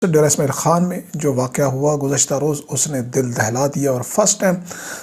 ڈیرہ اسماعیل خان میں جو واقعہ ہوا گزشتہ روز اس نے دل دہلا دیا، اور فرسٹ ٹائم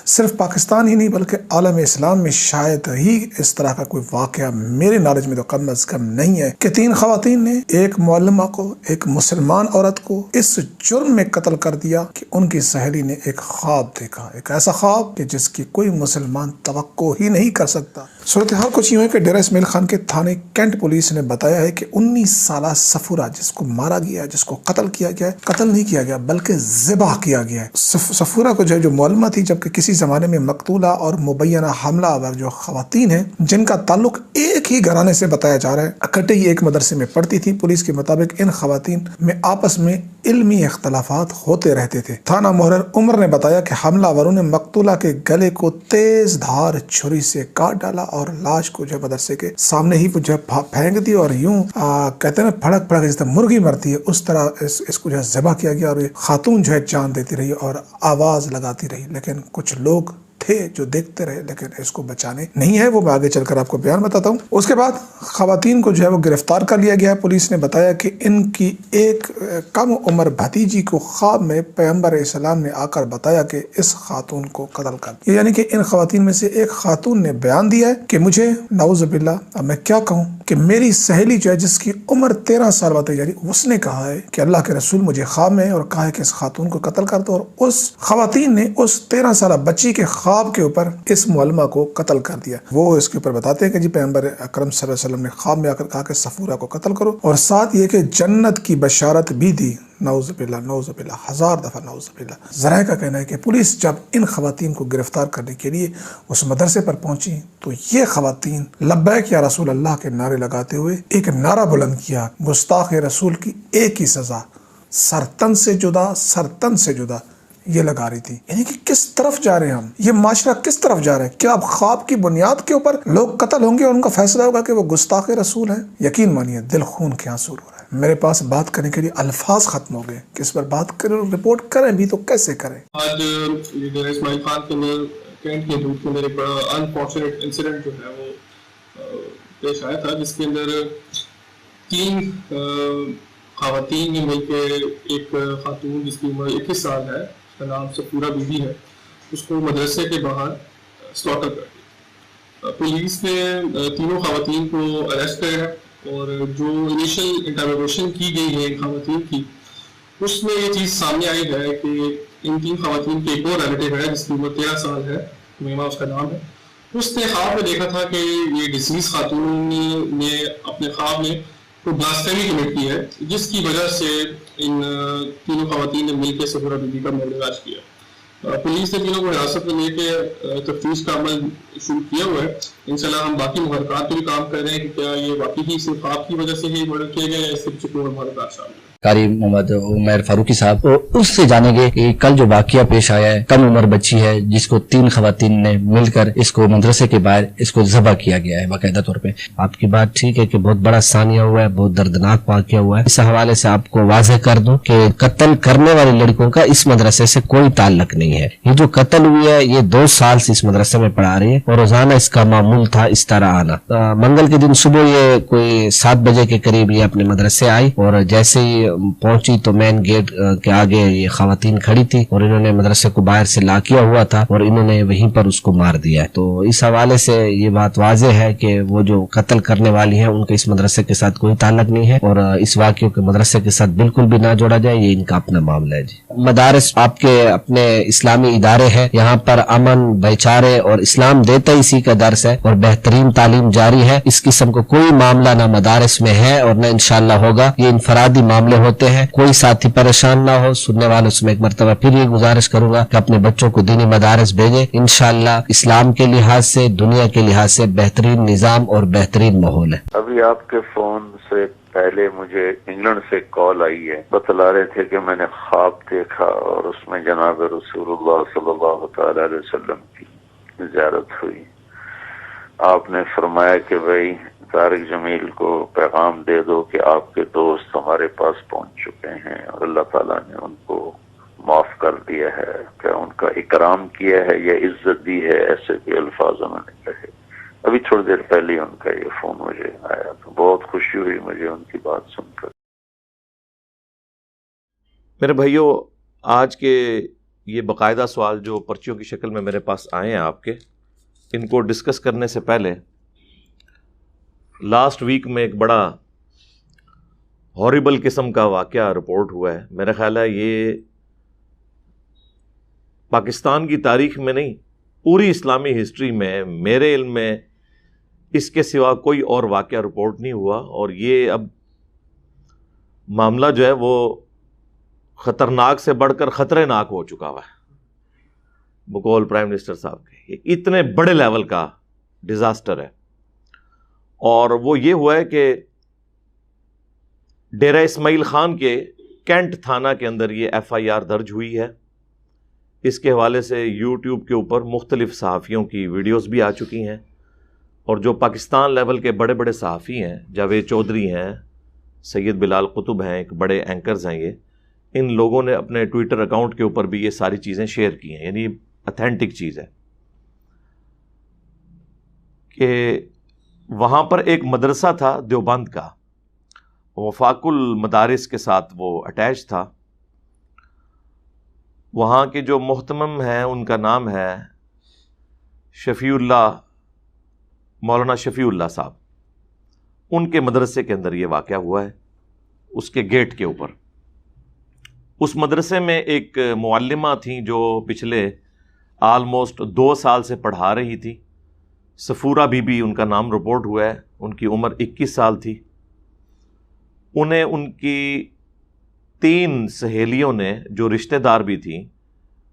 صرف پاکستان ہی نہیں بلکہ عالم اسلام میں شاید ہی اس طرح کا کوئی واقعہ میرے نالج میں تو کم از کم نہیں ہے کہ 3 خواتین نے ایک معلمہ کو، ایک مسلمان عورت کو اس جرم میں قتل کر دیا کہ ان کی سہیلی نے ایک خواب دیکھا، ایک ایسا خواب کہ جس کی کوئی مسلمان توقع ہی نہیں کر سکتا۔ صورتحال کچھ یوں ہے کہ ڈیرہ اسماعیل خان کے تھانے کینٹ پولیس نے بتایا ہے کہ 19 سالہ صفورہ جس کو مارا گیا، جس کو قتل کیا گیا ہے، قتل نہیں کیا گیا بلکہ ذبح کیا گیا ہے۔ صفورہ کو جو معلومہ تھی، جبکہ کسی زمانے میں مقتولہ اور مبینہ حملہ آور جو خواتین ہیں جن کا تعلق ایک ہی گھرانے سے بتایا جا رہا ہے، اکٹھے ہی ایک مدرسے میں پڑھتی تھی۔ پولیس کے مطابق ان خواتین میں آپس میں علمی اختلافات ہوتے رہتے تھے۔ تھانہ محرر عمر نے بتایا کہ حملہ آوروں نے مقتولہ کے گلے کو تیز دھار چھری سے کاٹ ڈالا اور لاش کو جو مدرسے کے سامنے ہی وہ پھینک دی، اور یوں کہتے ہیں پھڑک پھڑک جس طرح مرغی مرتی ہے اس طرح اس کو جو ذبح کیا گیا، اور یہ خاتون جو ہے جان دیتی رہی اور آواز لگاتی رہی، لیکن کچھ لوگ تھے جو دیکھتے رہے لیکن اس کو بچانے نہیں ہے۔ وہ میں آگے چل کر آپ کو بیان بتاتا ہوں۔ اس کے بعد خواتین کو جو ہے وہ گرفتار کر لیا گیا ہے۔ پولیس نے بتایا کہ ان کی ایک کم عمر بھتیجی کو خواب میں پیغمبر اسلام نے آ کر بتایا کہ اس خاتون کو قتل کر دیا، یعنی کہ ان خواتین میں سے ایک خاتون نے بیان دیا ہے کہ مجھے نعوذ باللہ اب میں کیا کہوں کہ میری سہیلی جو ہے جس کی عمر 13 سال بتائی جا رہی، اس نے کہا ہے کہ اللہ کے رسول مجھے خواب میں اور کہا ہے کہ اس خاتون کو قتل کر دو، اور اس خواتین نے اس 13 سالہ بچی کے خواب کے اوپر اس معلمہ کو قتل کر دیا۔ وہ اس کے اوپر بتاتے ہیں کہ جی پیغمبر اکرم صلی اللہ علیہ وسلم نے خواب میں آ کر کہا کہ صفورہ کو قتل کرو، اور ساتھ یہ کہ جنت کی بشارت بھی دی۔ نعوذ باللہ، نعوذ باللہ، 1000 دفعہ نعوذ باللہ۔ ذرائع کا کہنا ہے کہ پولیس جب ان خواتین کو گرفتار کرنے کے لیے اس مدرسے پر پہنچی تو یہ خواتین لبیک یا رسول اللہ کے نعرے لگاتے ہوئے ایک نعرہ بلند کیا، گستاخ رسول کی ایک ہی سزا، سرتن سے جدا، سرتن سے جدا، یہ لگا رہی تھی۔ یعنی کہ کس طرف جا رہے ہیں ہم، یہ معاشرہ کس طرف جا رہا ہے؟ کیا اب خواب کی بنیاد کے اوپر لوگ قتل ہوں گے اور ان کا فیصلہ ہوگا کہ وہ گستاخ رسول ہیں؟ یقین مانیے دل خون کے آنسو رو رہا ہے۔ میرے پاس بات کرنے کے لیے الفاظ ختم ہو گئے، کس پر بات کریں، رپورٹ کریں بھی تو کیسے کریں۔ آج ڈیرہ اسماعیل خان کے کینٹ کے دودھ کے اندر ایک بڑا انفارچونیٹ انسیڈنٹ جو ہے وہ پیش آیا تھا، جس کے اندر 3 خواتین نے مل کے ایک خاتون جس کی عمر 21 سال ہے، اس کا نام صفورہ بی بی ہے، اس کو مدرسے کے باہر سلاٹر کر دیا۔ پولیس نے تینوں خواتین کو اریسٹ کیا ہے، اور جو انیشل انٹروگیشن کی گئی ہے ان خواتین کی، اس میں یہ چیز سامنے آئی ہے کہ ان 3 خواتین کے ایک اور ریلیٹیو ہے جس کی عمر 13 سال ہے، میما اس کا نام ہے، اس نے خواب میں دیکھا تھا کہ یہ ڈیزیز خاتون نے اپنے خواب میں کوئی بلاسفیمی کمٹ کی ہے، جس کی وجہ سے ان تینوں خواتین نے مل کے صفورہ بی بی کا مرداج کیا۔ پولیس نے تینوں کو حراست میں لے کے تفتیش کا عمل شروع کیا ہوا ہے۔ انشاءاللہ ہم باقی محرکات پہ بھی کام کر رہے ہیں کہ کیا یہ واقعی ہی صرف خواب کی وجہ سے ہی مرڈر کیا گیا یا اس سے کچھ اور محرکات شامل ہیں۔ قاری محمد عمیر فاروقی صاحب اس سے جانیں گے کہ کل جو واقعہ پیش آیا ہے، کم عمر بچی ہے جس کو 3 خواتین نے مل کر اس کو مدرسے کے باہر اس کو ذبح کیا گیا ہے باقاعدہ طور پہ۔ آپ کی بات ٹھیک ہے کہ بہت بڑا ثانیہ ہوا ہے، بہت دردناک واقعہ ہوا ہے۔ اس حوالے سے آپ کو واضح کر دوں کہ قتل کرنے والی لڑکوں کا اس مدرسے سے کوئی تعلق نہیں ہے۔ یہ جو قتل ہوئی ہے یہ 2 سال سے اس مدرسے میں پڑھا رہی ہے اور روزانہ اس کا معمول تھا اس طرح آنا۔ منگل کے دن صبح یہ کوئی 7 بجے کے قریب یہ اپنے مدرسے آئی، اور جیسے ہی پہنچی تو مین گیٹ کے آگے یہ خواتین کھڑی تھی اور انہوں نے مدرسے کو باہر سے لاک کیا ہوا تھا اور انہوں نے وہیں پر اس کو مار دیا ہے۔ تو اس حوالے سے یہ بات واضح ہے کہ وہ جو قتل کرنے والی ہیں ان کا اس مدرسے کے ساتھ کوئی تعلق نہیں ہے، اور اس واقعے کو مدرسے کے ساتھ بالکل بھی نہ جوڑا جائے، یہ ان کا اپنا معاملہ ہے۔ جی، مدارس آپ کے اپنے اسلامی ادارے ہیں، یہاں پر امن، بھائی چارے اور اسلام دیتا اسی کا درس ہے اور بہترین تعلیم جاری ہے۔ اس قسم کو کوئی معاملہ نہ مدارس میں ہے اور نہ انشاءاللہ ہوگا۔ یہ انفرادی معاملے ہوتے ہیں، کوئی ساتھی پریشان نہ ہو۔ سننے والوں سے میں ایک مرتبہ پھر یہ گزارش کروں گا کہ اپنے بچوں کو دینی مدارس بھیجیں، انشاءاللہ اسلام کے لحاظ سے، دنیا کے لحاظ سے بہترین نظام اور بہترین ماحول ہے۔ ابھی آپ کے فون سے پہلے مجھے انگلینڈ سے کال آئی ہے، بتلا رہے تھے کہ میں نے خواب دیکھا اور اس میں جناب رسول اللہ صلی اللہ تعالی علیہ وسلم کی زیارت ہوئی۔ آپ نے فرمایا کہ بھائی طارق جمیل کو پیغام دے دو کہ آپ کے دوست ہمارے پاس پہنچ چکے ہیں اور اللہ تعالیٰ نے ان کو معاف کر دیا ہے، کہ ان کا اکرام کیا ہے یا عزت دی ہے، ایسے بھی الفاظ انہوں نے کہے۔ ابھی تھوڑی دیر پہلے ان کا یہ فون مجھے آیا تو بہت خوشی ہوئی مجھے ان کی بات سن کر۔ میرے بھائیوں، آج کے یہ باقاعدہ سوال جو پرچیوں کی شکل میں میرے پاس آئے ہیں آپ کے، ان کو ڈسکس کرنے سے پہلے لاسٹ ویک میں ایک بڑا ہاریبل قسم کا واقعہ رپورٹ ہوا ہے. میرا خیال ہے یہ پاکستان کی تاریخ میں نہیں، پوری اسلامی ہسٹری میں میرے علم میں اس کے سوا کوئی اور واقعہ رپورٹ نہیں ہوا. اور یہ اب معاملہ جو ہے وہ خطرناک سے بڑھ کر خطرے ناک ہو چکا ہوا ہے بقول پرائم منسٹر صاحب کے. یہ اتنے بڑے لیول کا ڈیزاسٹر ہے. اور وہ یہ ہوا ہے کہ ڈیرہ اسماعیل خان کے کینٹ تھانہ کے اندر یہ FIR درج ہوئی ہے. اس کے حوالے سے یوٹیوب کے اوپر مختلف صحافیوں کی ویڈیوز بھی آ چکی ہیں، اور جو پاکستان لیول کے بڑے بڑے صحافی ہیں، جاوید چودھری ہیں، سید بلال قطب ہیں، ایک بڑے اینکرز ہیں، یہ ان لوگوں نے اپنے ٹویٹر اکاؤنٹ کے اوپر بھی یہ ساری چیزیں شیئر کی ہیں. یعنی اتھینٹک چیز ہے کہ وہاں پر ایک مدرسہ تھا دیوبند کا، وفاق المدارس کے ساتھ وہ اٹیچ تھا. وہاں کے جو محتمم ہیں ان کا نام ہے شفیع اللہ، مولانا شفیع اللہ صاحب. ان کے مدرسے کے اندر یہ واقعہ ہوا ہے، اس کے گیٹ کے اوپر. اس مدرسے میں ایک معلمہ تھیں جو پچھلے آلموسٹ 2 سال سے پڑھا رہی تھی. صفورہ بی بی ان کا نام رپورٹ ہوا ہے. ان کی عمر 21 سال تھی. انہیں ان کی 3 سہیلیوں نے جو رشتہ دار بھی تھیں،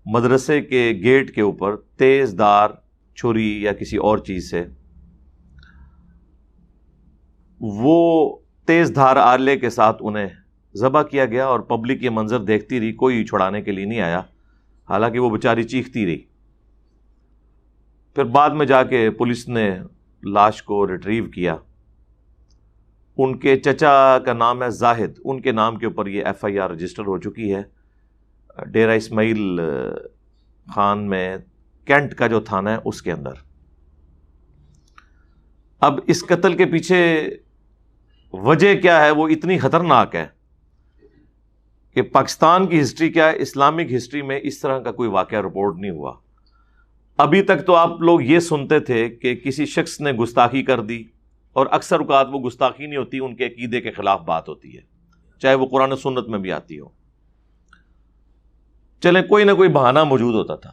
مدرسے کے گیٹ کے اوپر تیز دھار چھری یا کسی اور چیز سے، وہ تیز دھار آلے کے ساتھ انہیں ذبح کیا گیا. اور پبلک یہ منظر دیکھتی رہی، کوئی چھڑانے کے لیے نہیں آیا، حالانکہ وہ بیچاری چیختی رہی. پھر بعد میں جا کے پولیس نے لاش کو ریٹریو کیا. ان کے چچا کا نام ہے زاہد، ان کے نام کے اوپر یہ FIR رجسٹر ہو چکی ہے ڈیرہ اسماعیل خان میں کینٹ کا جو تھانہ ہے اس کے اندر. اب اس قتل کے پیچھے وجہ کیا ہے وہ اتنی خطرناک ہے کہ پاکستان کی ہسٹری کیا ہے، اسلامک ہسٹری میں اس طرح کا کوئی واقعہ رپورٹ نہیں ہوا. ابھی تک تو آپ لوگ یہ سنتے تھے کہ کسی شخص نے گستاخی کر دی، اور اکثر اوقات وہ گستاخی نہیں ہوتی، ان کے عقیدے کے خلاف بات ہوتی ہے، چاہے وہ قرآن و سنت میں بھی آتی ہو. چلیں کوئی نہ کوئی بہانہ موجود ہوتا تھا.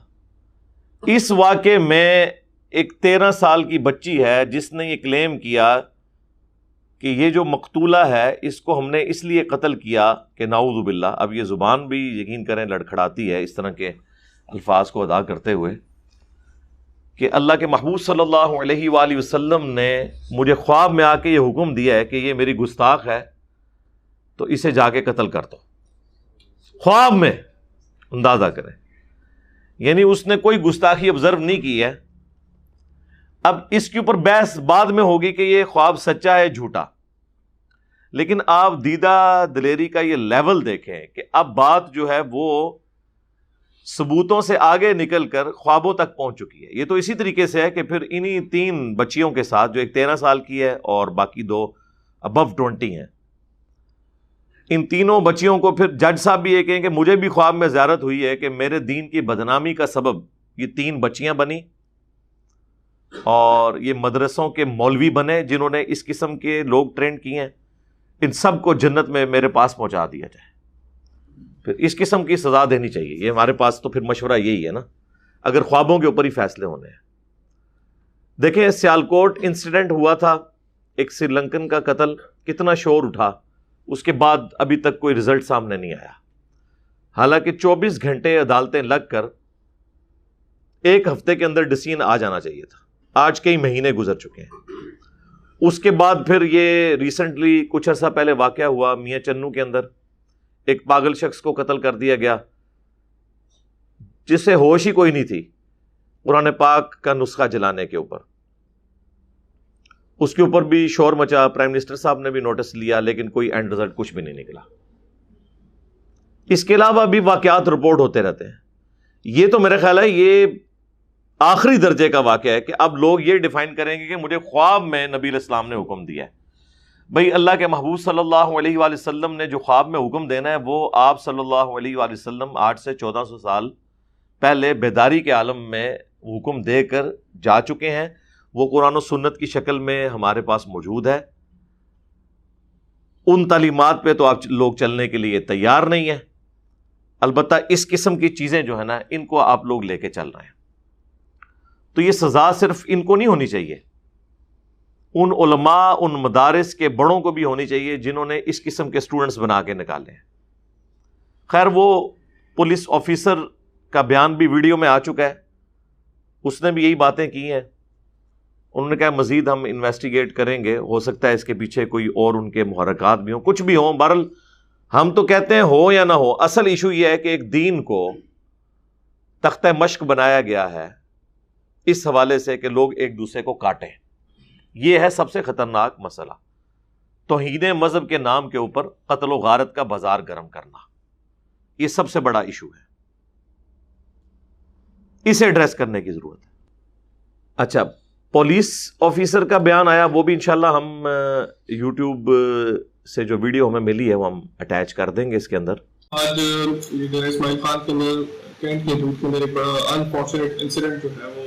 اس واقعے میں ایک 13 سال کی بچی ہے جس نے یہ کلیم کیا کہ یہ جو مقتولہ ہے اس کو ہم نے اس لیے قتل کیا کہ نعوذ باللہ، اب یہ زبان بھی یقین کریں لڑکھڑاتی ہے اس طرح کے الفاظ کو ادا کرتے ہوئے، کہ اللہ کے محبوب صلی اللہ علیہ وآلہ وسلم نے مجھے خواب میں آ کے یہ حکم دیا ہے کہ یہ میری گستاخ ہے تو اسے جا کے قتل کر دو. خواب میں، اندازہ کریں. یعنی اس نے کوئی گستاخی آبزرو نہیں کی ہے. اب اس کے اوپر بحث بعد میں ہوگی کہ یہ خواب سچا ہے جھوٹا، لیکن آپ دیدہ دلیری کا یہ لیول دیکھیں کہ اب بات جو ہے وہ ثبوتوں سے آگے نکل کر خوابوں تک پہنچ چکی ہے. یہ تو اسی طریقے سے ہے کہ پھر انہی 3 بچیوں کے ساتھ، جو ایک 13 سال کی ہے اور باقی 2 ابو 20 ہیں، ان تینوں بچیوں کو پھر جج صاحب بھی یہ کہیں کہ مجھے بھی خواب میں زیارت ہوئی ہے کہ میرے دین کی بدنامی کا سبب یہ 3 بچیاں بنی، اور یہ مدرسوں کے مولوی بنے جنہوں نے اس قسم کے لوگ ٹرینڈ کیے ہیں. ان سب کو جنت میں میرے پاس پہنچا دیا جائے. پھر اس قسم کی سزا دینی چاہیے. یہ ہمارے پاس تو پھر مشورہ یہی ہے نا، اگر خوابوں کے اوپر ہی فیصلے ہونے ہیں. دیکھیں سیالکوٹ انسیڈنٹ ہوا تھا، ایک سری لنکن کا قتل، کتنا شور اٹھا، اس کے بعد ابھی تک کوئی رزلٹ سامنے نہیں آیا. حالانکہ 24 گھنٹے عدالتیں لگ کر 1 ہفتے کے اندر ڈسیزن آ جانا چاہیے تھا. آج کئی مہینے گزر چکے ہیں. اس کے بعد پھر یہ ریسنٹلی کچھ عرصہ پہلے واقعہ ہوا میاں چنو کے اندر، ایک پاگل شخص کو قتل کر دیا گیا جس سے ہوش ہی کوئی نہیں تھی، قرآن پاک کا نسخہ جلانے کے اوپر. اس کے اوپر بھی شور مچا، پرائم منسٹر صاحب نے بھی نوٹس لیا، لیکن کوئی اینڈ رزلٹ کچھ بھی نہیں نکلا. اس کے علاوہ بھی واقعات رپورٹ ہوتے رہتے ہیں. یہ تو میرا خیال ہے یہ آخری درجے کا واقعہ ہے کہ اب لوگ یہ ڈیفائن کریں گے کہ مجھے خواب میں نبی علیہ السلام نے حکم دیا ہے. بھئی اللہ کے محبوب صلی اللہ علیہ وآلہ وسلم نے جو خواب میں حکم دینا ہے وہ آپ صلی اللہ علیہ وآلہ وسلم 8 سے 1400 سال پہلے بیداری کے عالم میں حکم دے کر جا چکے ہیں. وہ قرآن و سنت کی شکل میں ہمارے پاس موجود ہے. ان تعلیمات پہ تو آپ لوگ چلنے کے لیے تیار نہیں ہیں. البتہ اس قسم کی چیزیں جو ہے نا ان کو آپ لوگ لے کے چل رہے ہیں. تو یہ سزا صرف ان کو نہیں ہونی چاہیے, ان علماء ان مدارس کے بڑوں کو بھی ہونی چاہیے جنہوں نے اس قسم کے سٹوڈنٹس بنا کے نکالے ہیں. خیر وہ پولیس آفیسر کا بیان بھی ویڈیو میں آ چکا ہے, اس نے بھی یہی باتیں کی ہیں. انہوں نے کہا مزید ہم انویسٹیگیٹ کریں گے, ہو سکتا ہے اس کے پیچھے کوئی اور ان کے محرکات بھی ہوں, کچھ بھی ہوں. بہرحال ہم تو کہتے ہیں ہو یا نہ ہو, اصل ایشو یہ ہے کہ ایک دین کو تختہ مشق بنایا گیا ہے اس حوالے سے کہ لوگ ایک دوسرے کو کاٹیں. یہ ہے سب سے خطرناک مسئلہ, توہین مذہب کے نام کے اوپر قتل و غارت کا بازار گرم کرنا. یہ سب سے بڑا ایشو ہے, اسے ایڈریس کرنے کی ضرورت ہے. اچھا, پولیس آفیسر کا بیان آیا, وہ بھی انشاءاللہ ہم یوٹیوب سے جو ویڈیو ہمیں ملی ہے وہ ہم اٹیچ کر دیں گے اس کے اندر. آج اسماعیل خان کے اندر کینٹ کے حدود کے اندر ایک بڑا انفارچونیٹ انسیڈنٹ جو ہے وہ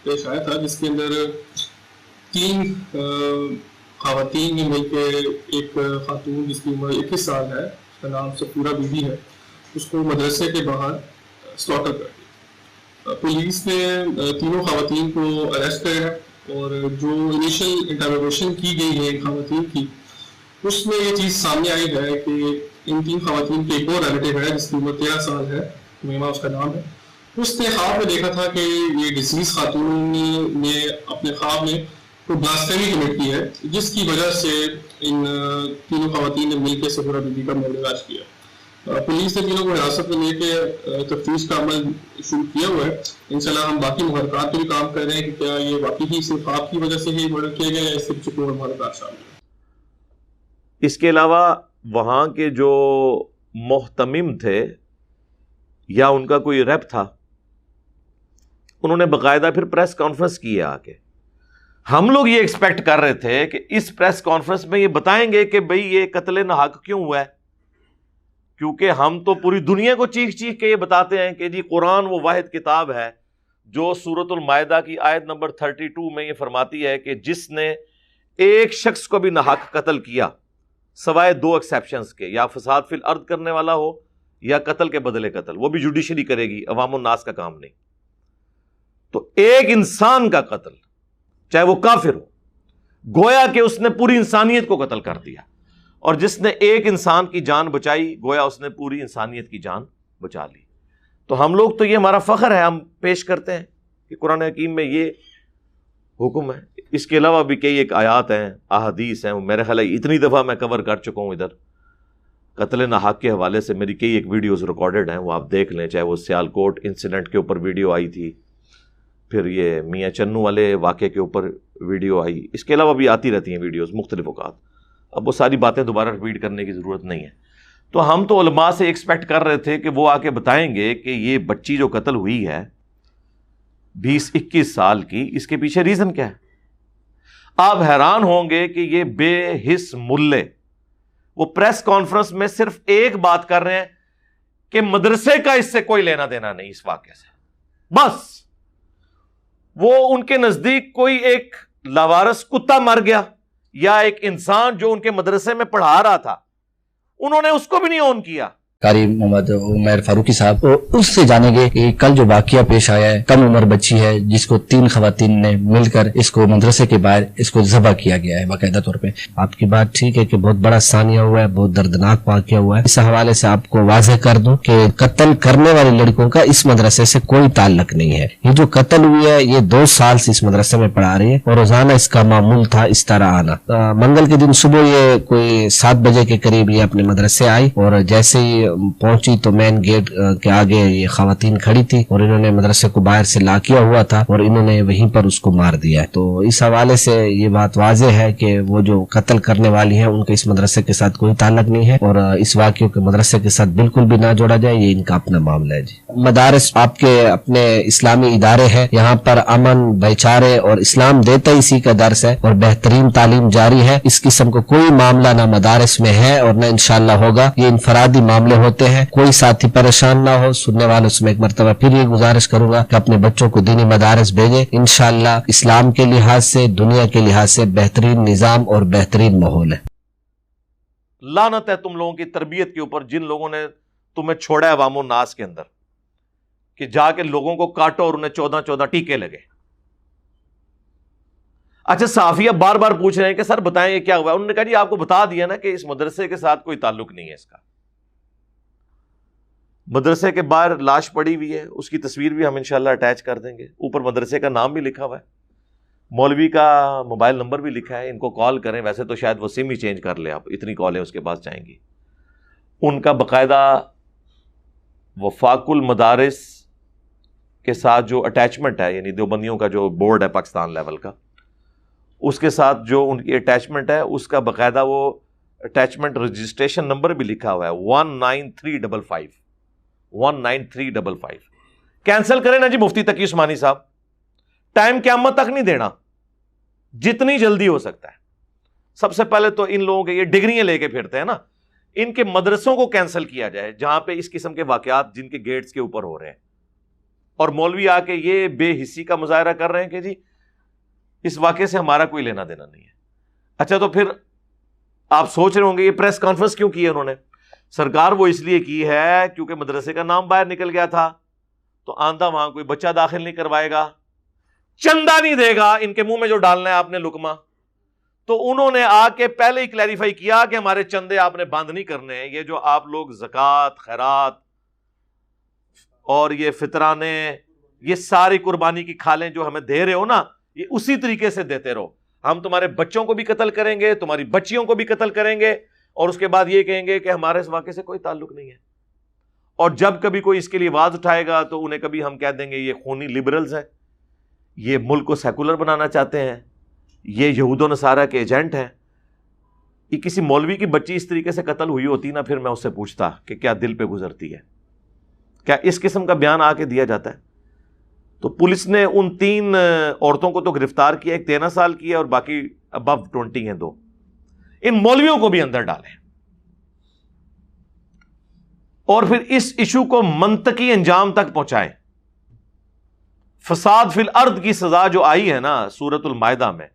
پیش آیا تھا, جس کے اندر 3 خواتین نے مل کے ایک خاتون جس کی عمر 21 سال ہے, اس کا نام سفورہ بی بی ہے, اس کو مدرسے کے باہر سلاٹر کر دیا. پولیس نے تینوں خواتین کو اریسٹ کیا ہے, اور جو انیشل انٹروگیشن کی گئی ہے خواتین کی, اس میں یہ چیز سامنے آئی ہے کہ ان 3 خواتین کے ایک اور ریلیٹیو ہے جس کی عمر 13 سال ہے, میما اس کا نام ہے. اس نے خواب میں دیکھا تھا کہ یہ ڈیزیز خاتون نے اپنے خواب میں کوئی بلاسفیمی کمٹ کی ہے, جس کی وجہ سے ان تینوں خواتین نے مل کے سفورہ بی بی کا مرداج کیا. پولیس نے تینوں کو حراست میں لے کے تفتیش کا عمل شروع کیا ہوا ہے. انشاءاللہ ہم باقی محرکات پہ بھی کام کر رہے ہیں کہ کیا یہ واقعی صرف خواب کی وجہ سے ہی مرڈر کیا گیا یا اس سے کچھ اور محرکات شامل ہیں. اس کے علاوہ وہاں کے جو محتمم تھے یا ان کا کوئی ریپ تھا, انہوں نے باقاعدہ پھر پریس کانفرنس کی ہے آ کے. ہم لوگ یہ ایکسپیکٹ کر رہے تھے کہ اس پریس کانفرنس میں یہ بتائیں گے کہ بھئی یہ قتل ناحق کیوں ہوا ہے, کیونکہ ہم تو پوری دنیا کو چیخ چیخ کے یہ بتاتے ہیں کہ جی قرآن وہ واحد کتاب ہے جو سورۃ المائدہ کی آیت نمبر 32 میں یہ فرماتی ہے کہ جس نے ایک شخص کو بھی ناحق قتل کیا سوائے 2 ایکسیپشنز کے, یا فساد فی الارض کرنے والا ہو یا قتل کے بدلے قتل, وہ بھی جوڈیشری کرے گی, عوام الناس کا کام نہیں. تو ایک انسان کا قتل چاہے وہ کافر ہو, گویا کہ اس نے پوری انسانیت کو قتل کر دیا, اور جس نے ایک انسان کی جان بچائی گویا اس نے پوری انسانیت کی جان بچا لی. تو ہم لوگ تو یہ ہمارا فخر ہے, ہم پیش کرتے ہیں کہ قرآن حکیم میں یہ حکم ہے. اس کے علاوہ بھی کئی ایک آیات ہیں, احادیث ہیں, میرے خیال ہے اتنی دفعہ میں کور کر چکا ہوں ادھر. قتل ناحق کے حوالے سے میری کئی ایک ویڈیوز ریکارڈڈ ہیں, وہ آپ دیکھ لیں. چاہے وہ سیالکوٹ انسیڈنٹ کے اوپر ویڈیو آئی تھی, پھر یہ میاں چنو والے واقعے کے اوپر ویڈیو آئی, اس کے علاوہ بھی آتی رہتی ہیں ویڈیوز مختلف اوقات. اب وہ ساری باتیں دوبارہ ریپیٹ کرنے کی ضرورت نہیں ہے. تو ہم تو علماء سے ایکسپیکٹ کر رہے تھے کہ وہ آ کے بتائیں گے کہ یہ بچی جو قتل ہوئی ہے 20-21 سال کی, اس کے پیچھے ریزن کیا ہے. آپ حیران ہوں گے کہ یہ بے حس ملے وہ پریس کانفرنس میں صرف ایک بات کر رہے ہیں کہ مدرسے کا اس سے کوئی لینا دینا نہیں اس واقعے سے. بس وہ ان کے نزدیک کوئی ایک لاوارث کتا مر گیا یا ایک انسان جو ان کے مدرسے میں پڑھا رہا تھا, انہوں نے اس کو بھی نہیں اون کیا. قاری محمد عمیر فاروقی صاحب اس سے جانیں گے کہ کل جو واقعہ پیش آیا ہے, کم عمر بچی ہے جس کو 3 خواتین نے مل کر اس کو مدرسے کے باہر اس کو ذبح کیا گیا ہے باقاعدہ طور پہ. آپ کی بات ٹھیک ہے کہ بہت بڑا ثانیہ ہوا ہے, بہت دردناک واقعہ ہوا ہے. اس حوالے سے آپ کو واضح کر دوں کہ قتل کرنے والے لڑکوں کا اس مدرسے سے کوئی تعلق نہیں ہے. یہ جو قتل ہوئی ہے یہ 2 سال سے اس مدرسے میں پڑھا رہی ہے اور روزانہ اس کا معمول تھا اس طرح آنا. منگل کے دن صبح یہ کوئی 7 بجے کے قریب یہ اپنے مدرسے آئی, اور جیسے ہی پہنچی تو مین گیٹ کے آگے یہ خواتین کھڑی تھی اور انہوں نے مدرسے کو باہر سے لاک کیا ہوا تھا اور انہوں نے وہیں پر اس کو مار دیا. تو اس حوالے سے یہ بات واضح ہے کہ وہ جو قتل کرنے والی ہیں ان کا اس مدرسے کے ساتھ کوئی تعلق نہیں ہے, اور اس واقعے کو مدرسے کے ساتھ بالکل بھی نہ جوڑا جائے, یہ ان کا اپنا معاملہ ہے. جی مدارس آپ کے اپنے اسلامی ادارے ہیں، یہاں پر امن، بھائی چارے اور اسلام دیتا اسی کا درس ہے اور بہترین تعلیم جاری ہے. اس قسم کو کوئی معاملہ نہ مدارس میں ہے اور نہ انشاءاللہ ہوگا. یہ انفرادی معاملے ہوتے ہیں، کوئی ساتھی پریشان نہ ہو. سننے والوں سے میں ایک مرتبہ پھر یہ گزارش کروں گا کہ اپنے بچوں کو دینی مدارس بھیجیں. انشاءاللہ اسلام کے لحاظ سے، دنیا کے لحاظ سے بہترین نظام اور بہترین ماحول ہے. لعنت ہے تم لوگوں کی تربیت کے اوپر جن لوگوں نے تمہیں چھوڑا ہے عوام الناس کے اندر کہ جا کے لوگوں کو کاٹو اور انہیں 14 ٹیکے لگے. اچھا صحافی اب بار بار پوچھ رہے ہیں کہ سر بتائیں یہ کیا ہوا. انہوں نے کہا جی آپ کو بتا دیا نا کہ اس مدرسے کے ساتھ کوئی تعلق نہیں ہے. اس کا مدرسے کے باہر لاش پڑی ہوئی ہے، اس کی تصویر بھی ہم انشاءاللہ اٹیچ کر دیں گے. اوپر مدرسے کا نام بھی لکھا ہوا ہے، مولوی کا موبائل نمبر بھی لکھا ہے. ان کو کال کریں. ویسے تو شاید وہ سم ہی چینج کر لے، آپ اتنی کالیں اس کے پاس جائیں گی. ان کا باقاعدہ وفاق المدارس کے ساتھ جو اٹیچمنٹ ہے، یعنی دیوبندیوں کا جو بورڈ ہے پاکستان لیول کا، اس کے ساتھ جو ان کی اٹیچمنٹ ہے، اس کا باقاعدہ وہ اٹیچمنٹ رجسٹریشن نمبر بھی لکھا ہوا ہے 19355 19355. کینسل کریں نا جی مفتی تقی عثمانی صاحب. ٹائم قیامت تک نہیں دینا، جتنی جلدی ہو سکتا ہے. سب سے پہلے تو ان لوگوں کے یہ ڈگریاں لے کے پھرتے ہیں نا، ان کے مدرسوں کو کینسل کیا جائے جہاں پہ اس قسم کے واقعات جن کے گیٹس کے اوپر ہو رہے ہیں. اور مولوی آ کے یہ بے حسی کا مظاہرہ کر رہے ہیں کہ جی اس واقعے سے ہمارا کوئی لینا دینا نہیں ہے. اچھا تو پھر آپ سوچ رہے ہوں گے یہ پریس کانفرنس کیوں کی ہے انہوں نے؟ سرکار وہ اس لیے کی ہے کیونکہ مدرسے کا نام باہر نکل گیا تھا تو آندھا وہاں کوئی بچہ داخل نہیں کروائے گا، چندہ نہیں دے گا. ان کے منہ میں جو ڈالنا ہے آپ نے لقمہ، تو انہوں نے آ کے پہلے ہی کلیریفائی کیا کہ ہمارے چندے آپ نے بند نہیں کرنے ہیں. یہ جو آپ لوگ زکوٰۃ، خیرات اور یہ فطرانے، یہ ساری قربانی کی کھالیں جو ہمیں دے رہے ہو نا، یہ اسی طریقے سے دیتے رہو. ہم تمہارے بچوں کو بھی قتل کریں گے، تمہاری بچیوں کو بھی قتل کریں گے، اور اس کے بعد یہ کہیں گے کہ ہمارے اس واقعے سے کوئی تعلق نہیں ہے. اور جب کبھی کوئی اس کے لیے آواز اٹھائے گا تو انہیں کبھی ہم کہہ دیں گے یہ خونی لبرلز ہیں، یہ ملک کو سیکولر بنانا چاہتے ہیں، یہ یہود و نصارہ کے ایجنٹ ہیں. یہ کسی مولوی کی بچی اس طریقے سے قتل ہوئی ہوتی نا، پھر میں اس سے پوچھتا کہ کیا دل پہ گزرتی ہے، کیا اس قسم کا بیان آ کے دیا جاتا ہے؟ تو پولیس نے ان 3 عورتوں کو تو گرفتار کیا، ایک 13 سال کی ہے اور باقی ابو 20 ہیں 2. ان مولویوں کو بھی اندر ڈالیں اور پھر اس ایشو کو منطقی انجام تک پہنچائیں. فساد فی الارض کی سزا جو آئی ہے نا سورۃ المائدہ میں،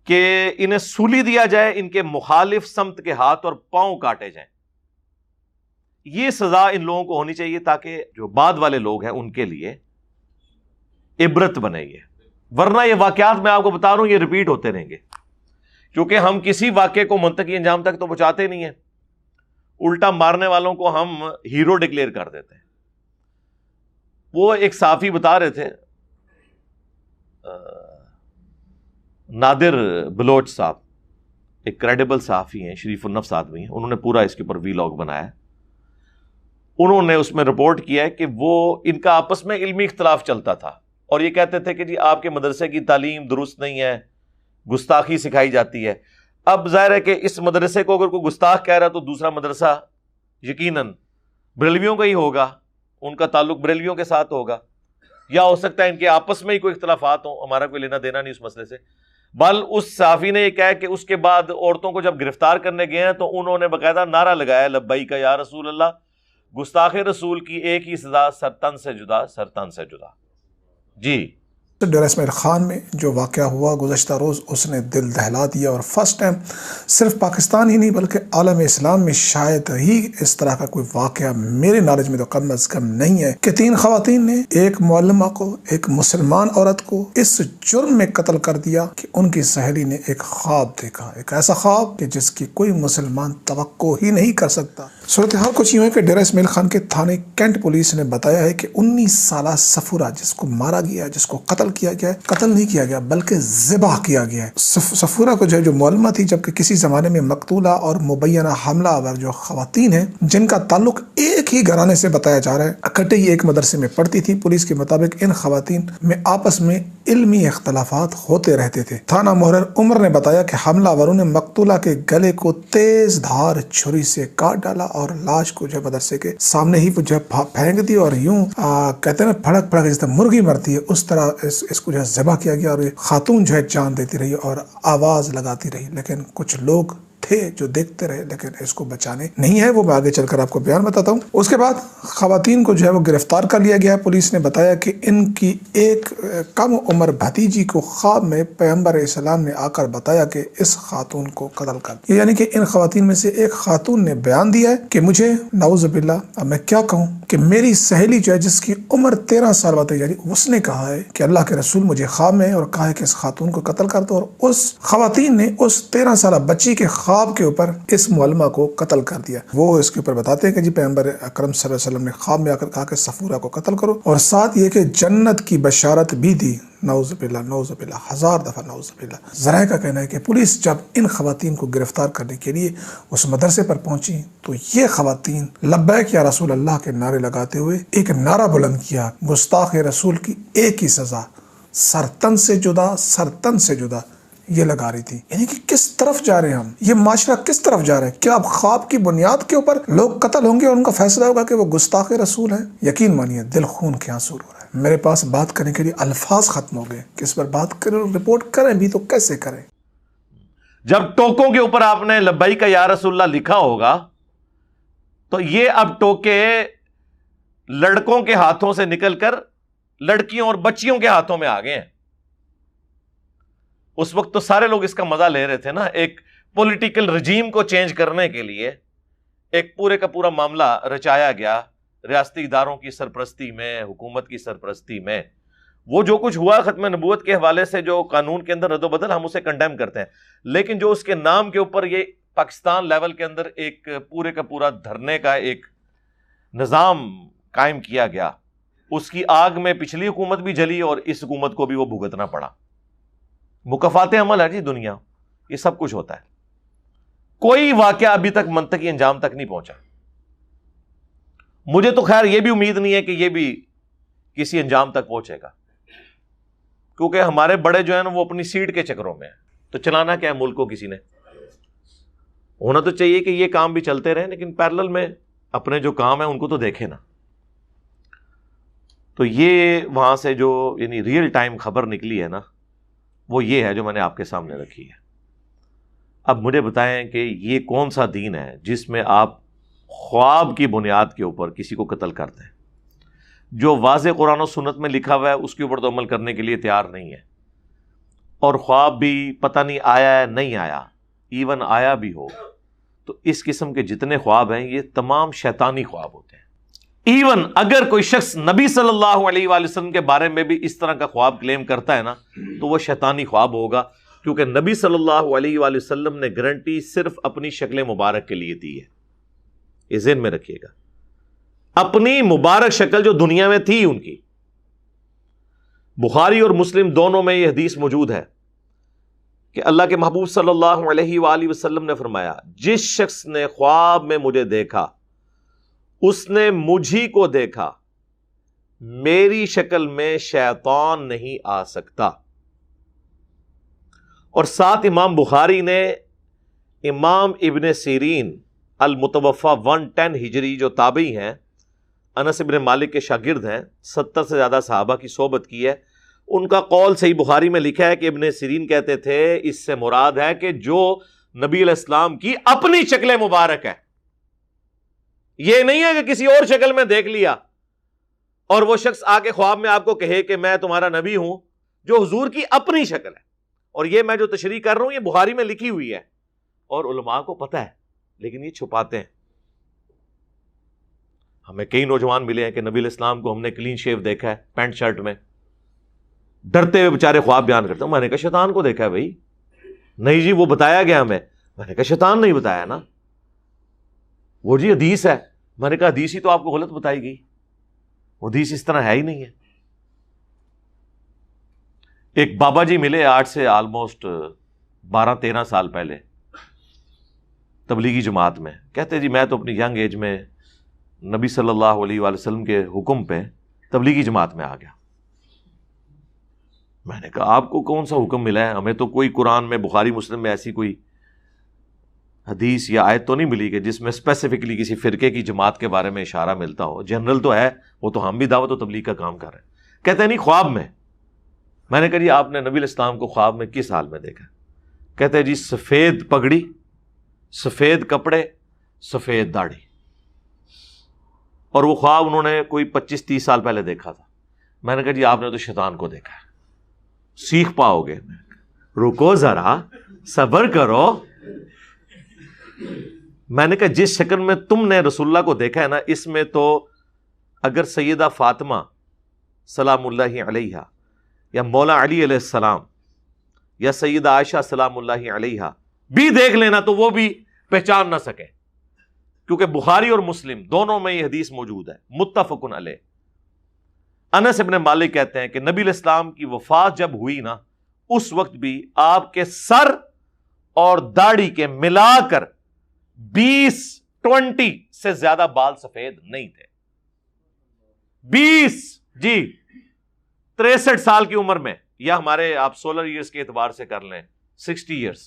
کہ انہیں سولی دیا جائے، ان کے مخالف سمت کے ہاتھ اور پاؤں کاٹے جائیں. یہ سزا ان لوگوں کو ہونی چاہیے تاکہ جو بعد والے لوگ ہیں ان کے لیے عبرت بنے. یہ ورنہ یہ واقعات میں آپ کو بتا رہا ہوں یہ ریپیٹ ہوتے رہیں گے، کیونکہ ہم کسی واقعے کو منطقی انجام تک تو پہنچاتے نہیں ہیں، الٹا مارنے والوں کو ہم ہیرو ڈکلیئر کر دیتے ہیں. وہ ایک صحافی بتا رہے تھے، نادر بلوچ صاحب، ایک کریڈیبل صحافی ہیں، شریف النفس آدمی ہیں، انہوں نے پورا اس کے اوپر ویلاگ بنایا ہے. انہوں نے اس میں رپورٹ کیا ہے کہ وہ ان کا آپس میں علمی اختلاف چلتا تھا اور یہ کہتے تھے کہ جی آپ کے مدرسے کی تعلیم درست نہیں ہے، گستاخی سکھائی جاتی ہے. اب ظاہر ہے کہ اس مدرسے کو اگر کوئی گستاخ کہہ رہا تو دوسرا مدرسہ یقیناً بریلویوں کا ہی ہوگا، ان کا تعلق بریلویوں کے ساتھ ہوگا، یا ہو سکتا ہے ان کے آپس میں ہی کوئی اختلافات ہوں، ہمارا کوئی لینا دینا نہیں اس مسئلے سے. بل اس صحافی نے یہ کہا کہ اس کے بعد عورتوں کو جب گرفتار کرنے گئے ہیں تو انہوں نے باقاعدہ نعرہ لگایا لبیک یا رسول اللہ، گستاخ رسول کی ایک ہی سزا، سرتن سے جدا، سرتن سے جدا. جی ڈیرہ اسماعیل خان میں جو واقعہ ہوا گزشتہ روز، اس نے دل دہلا دیا اور فرسٹ ٹائم صرف پاکستان ہی نہیں بلکہ عالم اسلام میں شاید ہی اس طرح کا کوئی واقعہ میرے نالج میں تو کم از کم نہیں ہے کہ 3 خواتین نے ایک معلمہ کو، ایک مسلمان عورت کو اس جرم میں قتل کر دیا کہ ان کی سہیلی نے ایک خواب دیکھا، ایک ایسا خواب کہ جس کی کوئی مسلمان توقع ہی نہیں کر سکتا. صورتحال کچھ یوں ہے کہ ڈیرہ اسماعیل خان کے تھانے کینٹ پولیس نے بتایا ہے کہ 19 سالہ صفورہ جس کو مارا گیا، جس کو قتل کیا گیا ہے، قتل نہیں کیا گیا بلکہ ذبح کیا گیا ہے. صفورہ کو جو معلومہ تھی، جبکہ کسی زمانے میں مقتولہ اور مبینہ حملہ آور جو خواتین ہیں جن کا تعلق ایک ہی گھرانے سے بتایا جا رہا ہے، اکٹھے ہی ایک مدرسے میں پڑھتی تھی. پولیس کے مطابق ان خواتین میں آپس میں علمی اختلافات ہوتے رہتے تھے۔ تھانہ محرر عمر نے بتایا کہ حملہ وروں نے مقتولہ کے گلے کو تیز دھار چھری سے کاٹ ڈالا اور لاش کو جو ہے مدرسے کے سامنے ہی جو ہے پھینک دی، اور یوں کہتے ہیں پھڑک پھڑک جس طرح مرغی مرتی ہے اس طرح اس کو جو ہے ذبح کیا گیا، اور یہ خاتون جو ہے جان دیتی رہی اور آواز لگاتی رہی، لیکن کچھ لوگ تھے جو دیکھتے رہے لیکن اس کو بچانے نہیں ہے۔ وہ میں آگے چل کر آپ کو بیان بتاتا ہوں۔ اس کے بعد خواتین کو جو ہے وہ گرفتار کر لیا گیا ہے۔ پولیس نے بتایا کہ ان کی ایک کم عمر بھتیجی کو خواب میں پیغمبر اسلام نے آ کر بتایا کہ اس خاتون کو قتل کر دیا، یعنی کہ ان خواتین میں سے ایک خاتون نے بیان دیا ہے کہ مجھے نعوذ باللہ اب میں کیا کہوں کہ میری سہیلی جو ہے جس کی عمر 13 سال بتائی جا رہی، اس نے کہا ہے کہ اللہ کے رسول مجھے خواب میں اور کہا ہے کہ اس خاتون کو قتل کر دو، اور اس خواتین نے اس 13 سالہ بچی کے خواب کے اوپر اس معلمہ کو قتل کر دیا۔ وہ اس کے اوپر بتاتے ہیں کہ جی پیغمبر اکرم صلی اللہ علیہ وسلم نے خواب میں آ کر کہا کہ صفورہ کو قتل کرو، اور ساتھ یہ کہ جنت کی بشارت بھی دی۔ نعوذ باللہ، نعوذ باللہ، 1000 دفعہ نعوذ باللہ۔ ذرائع کا کہنا ہے کہ پولیس جب ان خواتین کو گرفتار کرنے کے لیے اس مدرسے پر پہنچی تو یہ خواتین لبیک یا رسول اللہ کے نعرے لگاتے ہوئے ایک نعرہ بلند کیا، گستاخ رسول کی ایک ہی سزا، سرتن سے جدا، سرتن سے جدا، یہ لگا رہی تھی۔ یعنی کہ کس طرف جا رہے ہیں ہم، یہ معاشرہ کس طرف جا رہا ہے؟ کیا اب خواب کی بنیاد کے اوپر لوگ قتل ہوں گے اور ان کا فیصلہ ہوگا کہ وہ گستاخ رسول ہیں؟ یقین مانیے دل خون کے آنسو رو رہا ہے۔ میرے پاس بات کرنے کے لیے الفاظ ختم ہو گئے کہ اس پر بات کریں اور رپورٹ کریں بھی تو کیسے کریں؟ جب ٹوکوں کے اوپر آپ نے لبیک یا رسول اللہ لکھا ہوگا تو یہ اب ٹوکے لڑکوں کے ہاتھوں سے نکل کر لڑکیوں اور بچیوں کے ہاتھوں میں آ گئے ہیں۔ اس وقت تو سارے لوگ اس کا مزہ لے رہے تھے نا، ایک پولیٹیکل رجیم کو چینج کرنے کے لیے ایک پورے کا پورا معاملہ رچایا گیا ریاستی اداروں کی سرپرستی میں، حکومت کی سرپرستی میں۔ وہ جو کچھ ہوا ختم نبوت کے حوالے سے جو قانون کے اندر رد و بدل، ہم اسے کنڈیم کرتے ہیں، لیکن جو اس کے نام کے اوپر یہ پاکستان لیول کے اندر ایک پورے کا پورا دھرنے کا ایک نظام قائم کیا گیا، اس کی آگ میں پچھلی حکومت بھی جلی اور اس حکومت کو بھی وہ بھگتنا پڑا۔ مکافات عمل ہے جی دنیا، یہ سب کچھ ہوتا ہے۔ کوئی واقعہ ابھی تک منطقی انجام تک نہیں پہنچا۔ مجھے تو خیر یہ بھی امید نہیں ہے کہ یہ بھی کسی انجام تک پہنچے گا، کیونکہ ہمارے بڑے جو ہیں نا وہ اپنی سیٹ کے چکروں میں ہیں۔ تو چلانا کیا ہے ملک کو کسی نے؟ ہونا تو چاہیے کہ یہ کام بھی چلتے رہیں، لیکن پیرلل میں اپنے جو کام ہیں ان کو تو دیکھیں نا۔ تو یہ وہاں سے جو یعنی ریئل ٹائم خبر نکلی ہے نا، وہ یہ ہے جو میں نے آپ کے سامنے رکھی ہے۔ اب مجھے بتائیں کہ یہ کون سا دین ہے جس میں آپ خواب کی بنیاد کے اوپر کسی کو قتل کرتے ہیں؟ جو واضح قرآن و سنت میں لکھا ہوا ہے اس کے اوپر تو عمل کرنے کے لیے تیار نہیں ہے، اور خواب بھی پتہ نہیں آیا ہے نہیں آیا، ایون آیا بھی ہو تو اس قسم کے جتنے خواب ہیں یہ تمام شیطانی خواب ہوتے ہیں۔ ایون اگر کوئی شخص نبی صلی اللہ علیہ وآلہ وسلم کے بارے میں بھی اس طرح کا خواب کلیم کرتا ہے نا تو وہ شیطانی خواب ہوگا، کیونکہ نبی صلی اللہ علیہ وآلہ وسلم نے گارنٹی صرف اپنی شکل مبارک کے لیے دی ہے۔ یہ ذہن میں رکھیے گا، اپنی مبارک شکل جو دنیا میں تھی ان کی۔ بخاری اور مسلم دونوں میں یہ حدیث موجود ہے کہ اللہ کے محبوب صلی اللہ علیہ وآلہ وسلم نے فرمایا، جس شخص نے خواب میں مجھے دیکھا اس نے مجھی کو دیکھا، میری شکل میں شیطان نہیں آ سکتا۔ اور ساتھ امام بخاری نے امام ابن سیرین المتوفا 110 ہجری جو تابعی ہیں، انس ابن مالک کے شاگرد ہیں، 70 سے زیادہ صحابہ کی صحبت کی ہے، ان کا قول صحیح بخاری میں لکھا ہے کہ ابن سیرین کہتے تھے اس سے مراد ہے کہ جو نبی علیہ السلام کی اپنی شکل مبارک ہے، یہ نہیں ہے کہ کسی اور شکل میں دیکھ لیا اور وہ شخص آ کے خواب میں آپ کو کہے کہ میں تمہارا نبی ہوں، جو حضور کی اپنی شکل ہے۔ اور یہ میں جو تشریح کر رہا ہوں یہ بخاری میں لکھی ہوئی ہے اور علماء کو پتہ ہے، لیکن یہ چھپاتے ہیں۔ ہمیں کئی نوجوان ملے ہیں کہ نبی علیہ السلام کو ہم نے کلین شیو دیکھا ہے، پینٹ شرٹ میں، ڈرتے ہوئے بیچارے خواب بیان کرتے ہیں، میں نے کہا شیطان کو دیکھا ہے بھائی، نہیں جی وہ بتایا گیا ہمیں، میں نے کہا شیطان نہیں بتایا نا، وہ جی حدیث ہے، میں نے کہا حدیث ہی تو آپ کو غلط بتائی گئی، وہ حدیث اس طرح ہے ہی نہیں ہے۔ ایک بابا جی ملے آج سے آلموسٹ 12-13 سال پہلے تبلیغی جماعت میں، کہتے جی میں تو اپنی ینگ ایج میں نبی صلی اللہ علیہ وآلہ وسلم کے حکم پہ تبلیغی جماعت میں آ گیا۔ میں نے کہا آپ کو کون سا حکم ملا ہے؟ ہمیں تو کوئی قرآن میں بخاری مسلم میں ایسی کوئی حدیث یا آیت تو نہیں ملی کہ جس میں اسپیسیفکلی کسی فرقے کی جماعت کے بارے میں اشارہ ملتا ہو. جنرل تو ہے, وہ تو ہم بھی دعوت و تبلیغ کا کام کر رہے ہیں. کہتے ہیں نہیں خواب میں. میں نے کہا جی آپ نے نبی علیہ السلام کو خواب میں کس حال میں دیکھا؟ کہتے ہیں جی سفید پگڑی, سفید کپڑے, سفید داڑھی. اور وہ خواب انہوں نے کوئی 25-30 سال پہلے دیکھا تھا. میں نے کہا جی آپ نے تو شیطان کو دیکھا ہے, سیکھ پاؤ گے. رکو ذرا, صبر کرو. میں نے کہا جس شکل میں تم نے رسول اللہ کو دیکھا ہے نا, اس میں تو اگر سیدہ فاطمہ سلام اللہ علیہا یا مولا علی علیہ السلام یا سیدہ عائشہ سلام اللہ علیہا بھی دیکھ لینا تو وہ بھی پہچان نہ سکے, کیونکہ بخاری اور مسلم دونوں میں یہ حدیث موجود ہے, متفق علیہ. انس ابن مالک کہتے ہیں کہ نبی علیہ السلام کی وفات جب ہوئی نا, اس وقت بھی آپ کے سر اور داڑھی کے ملا کر 20 سے زیادہ بال سفید نہیں تھے. 20 جی 63 سال کی عمر میں, یا ہمارے آپ سولر ایئرز کے اعتبار سے کر لیں 60 ایئرز,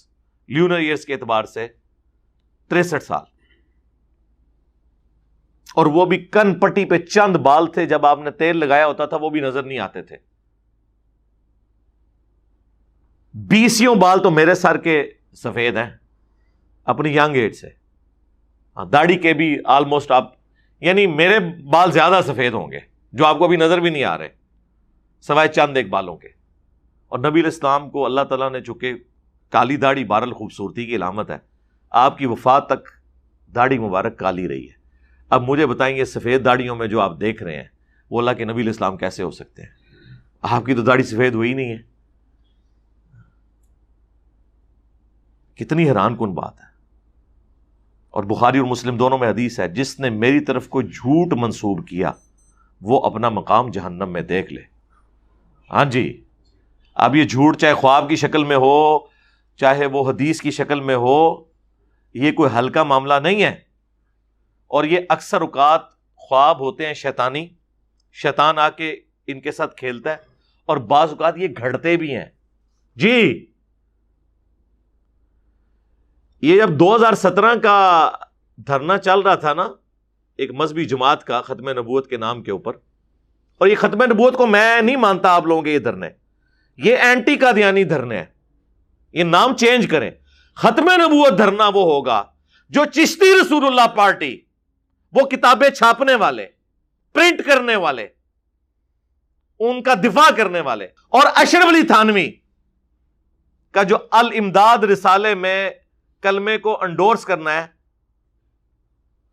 لیونر ایئرز کے اعتبار سے 63 سال. اور وہ بھی کن پٹی پہ چند بال تھے, جب آپ نے تیل لگایا ہوتا تھا وہ بھی نظر نہیں آتے تھے. 20 بال تو میرے سر کے سفید ہیں اپنی ینگ ایج سے. داڑھی کے بھی آلموسٹ آپ, یعنی میرے بال زیادہ سفید ہوں گے جو آپ کو ابھی نظر بھی نہیں آ رہے, سوائے چند ایک بالوں کے. اور نبی علیہ السلام کو اللہ تعالیٰ نے چونکہ کالی داڑھی بہرحال خوبصورتی کی علامت ہے, آپ کی وفات تک داڑھی مبارک کالی رہی ہے. اب مجھے بتائیں یہ سفید داڑھیوں میں جو آپ دیکھ رہے ہیں وہ اللہ کے نبی علیہ السلام کیسے ہو سکتے ہیں؟ آپ کی تو داڑھی سفید ہوئی نہیں ہے. کتنی حیران کن بات ہے. اور بخاری اور مسلم دونوں میں حدیث ہے, جس نے میری طرف کوئی جھوٹ منسوب کیا وہ اپنا مقام جہنم میں دیکھ لے. ہاں جی, اب یہ جھوٹ چاہے خواب کی شکل میں ہو چاہے وہ حدیث کی شکل میں ہو, یہ کوئی ہلکا معاملہ نہیں ہے. اور یہ اکثر اوقات خواب ہوتے ہیں شیطانی, شیطان آ کے ان کے ساتھ کھیلتا ہے, اور بعض اوقات یہ گھڑتے بھی ہیں. جی یہ جب 2017 کا دھرنا چل رہا تھا نا ایک مذہبی جماعت کا ختم نبوت کے نام کے اوپر, اور یہ ختم نبوت کو میں نہیں مانتا آپ لوگوں کے یہ دھرنے, یہ اینٹی قادیانی دھرنے ہیں, یہ نام چینج کریں. ختم نبوت دھرنا وہ ہوگا جو چشتی رسول اللہ پارٹی, وہ کتابیں چھاپنے والے, پرنٹ کرنے والے, ان کا دفاع کرنے والے, اور اشرف علی تھانوی کا جو الامداد رسالے میں کلمے کو انڈورس کرنا ہے,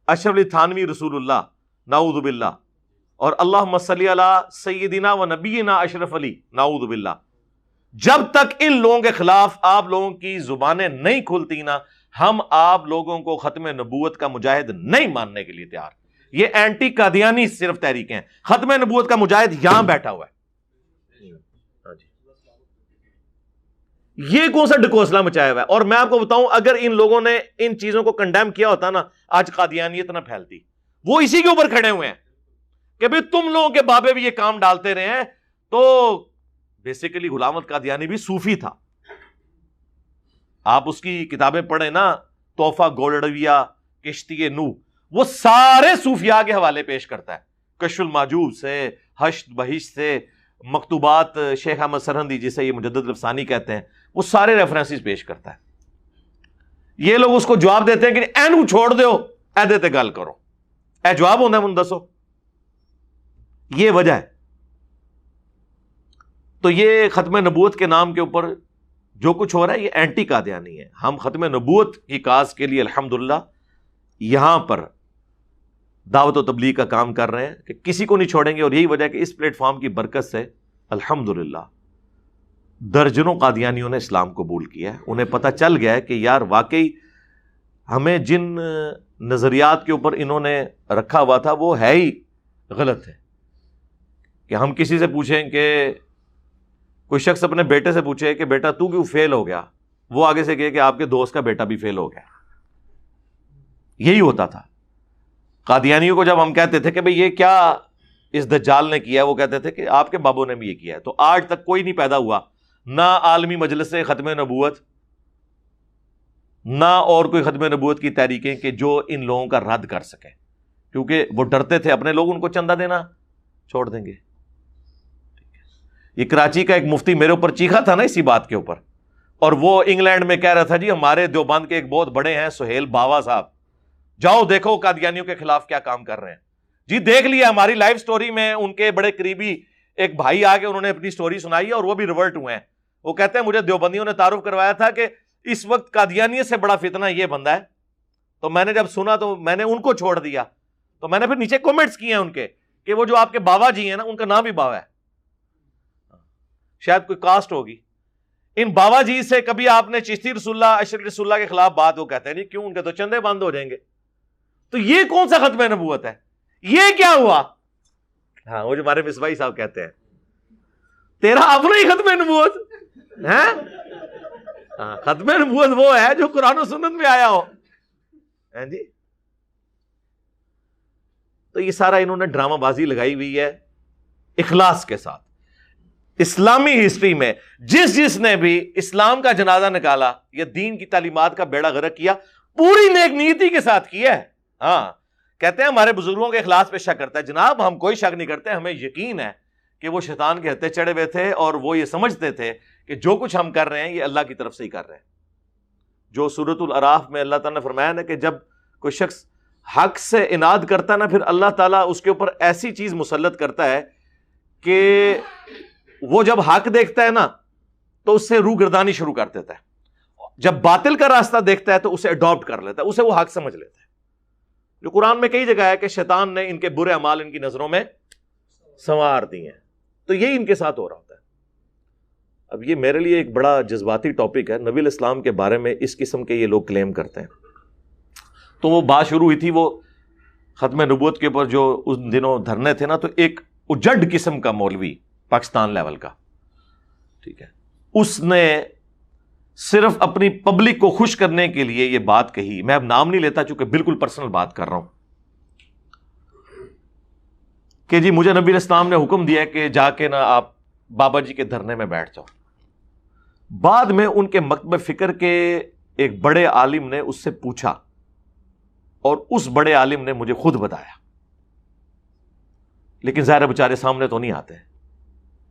اشرف علی تھانوی رسول اللہ نعوذ باللہ, اور اللہم صلی علی سیدنا و نبینا اشرف علی نعوذ باللہ. جب تک ان لوگوں کے خلاف آپ لوگوں کی زبانیں نہیں کھلتی نا, ہم آپ لوگوں کو ختم نبوت کا مجاہد نہیں ماننے کے لیے تیار. یہ اینٹی قادیانی صرف تحریکیں ہیں, ختم نبوت کا مجاہد یہاں بیٹھا ہوا ہے. یہ کون سا ڈکوسلا مچایا ہوا ہے؟ اور میں آپ کو بتاؤں اگر ان لوگوں نے ان چیزوں کو کنڈیم کیا ہوتا نا, آج قادیانیت نہ پھیلتی. وہ اسی کے اوپر کھڑے ہوئے ہیں کہ بھئی تم لوگوں کے بابے بھی یہ کام ڈالتے رہے ہیں. تو بیسیکلی غلام احمد قادیانی بھی صوفی تھا. آپ اس کی کتابیں پڑھیں نا, تحفہ گولڈویہ, کشتی نو, وہ سارے صوفیاء کے حوالے پیش کرتا ہے, کشف المحجوب سے, حشد بہشت سے, مکتوبات شیخ احمد سرہندی جسے یہ مجدد الافسانی کہتے ہیں, وہ سارے ریفرنسز پیش کرتا ہے. یہ لوگ اس کو جواب دیتے ہیں کہ اینو چھوڑ دیو, اے دیتے گل کرو, اے جواب ہونا ہے من دسو. یہ وجہ ہے. تو یہ ختم نبوت کے نام کے اوپر جو کچھ ہو رہا ہے یہ اینٹی قادیانی ہے. ہم ختم نبوت کی کاز کے لیے الحمدللہ یہاں پر دعوت و تبلیغ کا کام کر رہے ہیں کہ کسی کو نہیں چھوڑیں گے. اور یہی وجہ ہے کہ اس پلیٹ فارم کی برکت سے الحمدللہ درجنوں قادیانیوں نے اسلام قبول کیا ہے. انہیں پتہ چل گیا ہے کہ یار واقعی ہمیں جن نظریات کے اوپر انہوں نے رکھا ہوا تھا وہ ہے ہی غلط ہے. کہ ہم کسی سے پوچھیں کہ کوئی شخص اپنے بیٹے سے پوچھے کہ بیٹا تو کیوں فیل ہو گیا, وہ آگے سے کہے کہ آپ کے دوست کا بیٹا بھی فیل ہو گیا. یہی ہوتا تھا. قادیانیوں کو جب ہم کہتے تھے کہ بھئی یہ کیا اس دجال نے کیا. وہ کہتے تھے کہ آپ کے بابوں نے بھی یہ کیا ہے. تو آج تک کوئی نہیں پیدا ہوا، نہ عالمی مجلس ختم نبوت، نہ اور کوئی ختم نبوت کی تحریکیں کہ جو ان لوگوں کا رد کر سکیں، کیونکہ وہ ڈرتے تھے اپنے لوگ ان کو چندہ دینا چھوڑ دیں گے. یہ کراچی کا ایک مفتی میرے اوپر چیخا تھا نا اسی بات کے اوپر، اور وہ انگلینڈ میں کہہ رہا تھا جی ہمارے دیوبند کے ایک بہت بڑے ہیں سہیل باوا صاحب، جاؤ دیکھو قادیانیوں کے خلاف کیا کام کر رہے ہیں. جی دیکھ لیا ہماری لائف سٹوری میں، ان کے بڑے قریبی ایک بھائی آ کے انہوں نے اپنی سٹوری سنائی ہے اور وہ بھی ریورٹ ہوئے ہیں. وہ کہتے ہیں مجھے دیوبندیوں نے تعارف کروایا تھا کہ اس وقت قادیانیت سے بڑا فتنہ یہ بندہ ہے. تو میں نے جب سنا تو میں نے ان کو چھوڑ دیا. تو میں نے پھر نیچے کومنٹس کیے ہیں ان کے کہ وہ جو آپ کے بابا جی ہیں نا ان کا نام بھی باوا ہے، شاید کوئی کاسٹ ہوگی. ان بابا جی سے کبھی آپ نے چشتی رسول اللہ اشرف رسول اللہ کے خلاف بات، وہ کہتے ہیں نہیں کیوں، ان کے تو چندے بند ہو جائیں گے. تو یہ کون سا ختم نبوت ہے؟ یہ کیا ہوا؟ ہاں وہ جو ہمارے مصباحی صاحب کہتے ہیں تیرا اپنا ہی ختم نبوت ہے. ہاں ختم نبوت وہ ہے جو قرآن و سنت میں آیا ہو. جی تو یہ سارا انہوں نے ڈرامہ بازی لگائی ہوئی ہے اخلاص کے ساتھ. اسلامی ہسٹری میں جس نے بھی اسلام کا جنازہ نکالا یا دین کی تعلیمات کا بیڑا غرق کیا، پوری نیک نیتی کے ساتھ کیا ہے. ہاں کہتے ہیں ہمارے بزرگوں کے اخلاص پہ شک کرتا ہے. جناب ہم کوئی شک نہیں کرتے، ہمیں یقین ہے کہ وہ شیطان کے ہتھے چڑھے ہوئے تھے اور وہ یہ سمجھتے تھے کہ جو کچھ ہم کر رہے ہیں یہ اللہ کی طرف سے ہی کر رہے ہیں. جو سورۃ الاعراف میں اللہ تعالیٰ نے فرمایا نا کہ جب کوئی شخص حق سے اناد کرتا ہے نا، پھر اللہ تعالیٰ اس کے اوپر ایسی چیز مسلط کرتا ہے کہ وہ جب حق دیکھتا ہے نا تو اس سے روح گردانی شروع کر دیتا ہے. جب باطل کا راستہ دیکھتا ہے تو اسے اڈاپٹ کر لیتا ہے، اسے وہ حق سمجھ لیتا ہے. جو قرآن میں کئی جگہ ہے کہ شیطان نے ان کے برے اعمال ان کی نظروں میں سنوار دی ہیں. تو یہی ان کے ساتھ ہو رہا ہوتا ہے. اب یہ میرے لیے ایک بڑا جذباتی ٹاپک ہے. نبی الاسلام کے بارے میں اس قسم کے یہ لوگ کلیم کرتے ہیں. تو وہ بات شروع ہوئی تھی وہ ختم نبوت کے اوپر جو اس دنوں دھرنے تھے نا، تو ایک اجڑ قسم کا مولوی پاکستان لیول کا، ٹھیک ہے، اس نے صرف اپنی پبلک کو خوش کرنے کے لیے یہ بات کہی. میں اب نام نہیں لیتا چونکہ بالکل پرسنل بات کر رہا ہوں کہ جی مجھے نبی الاسلام نے حکم دیا کہ جا کے نا آپ بابا جی کے دھرنے میں بیٹھ جاؤ. بعد میں ان کے مکتب فکر کے ایک بڑے عالم نے اس سے پوچھا اور اس بڑے عالم نے مجھے خود بتایا، لیکن ظاہر بیچارے سامنے تو نہیں آتے.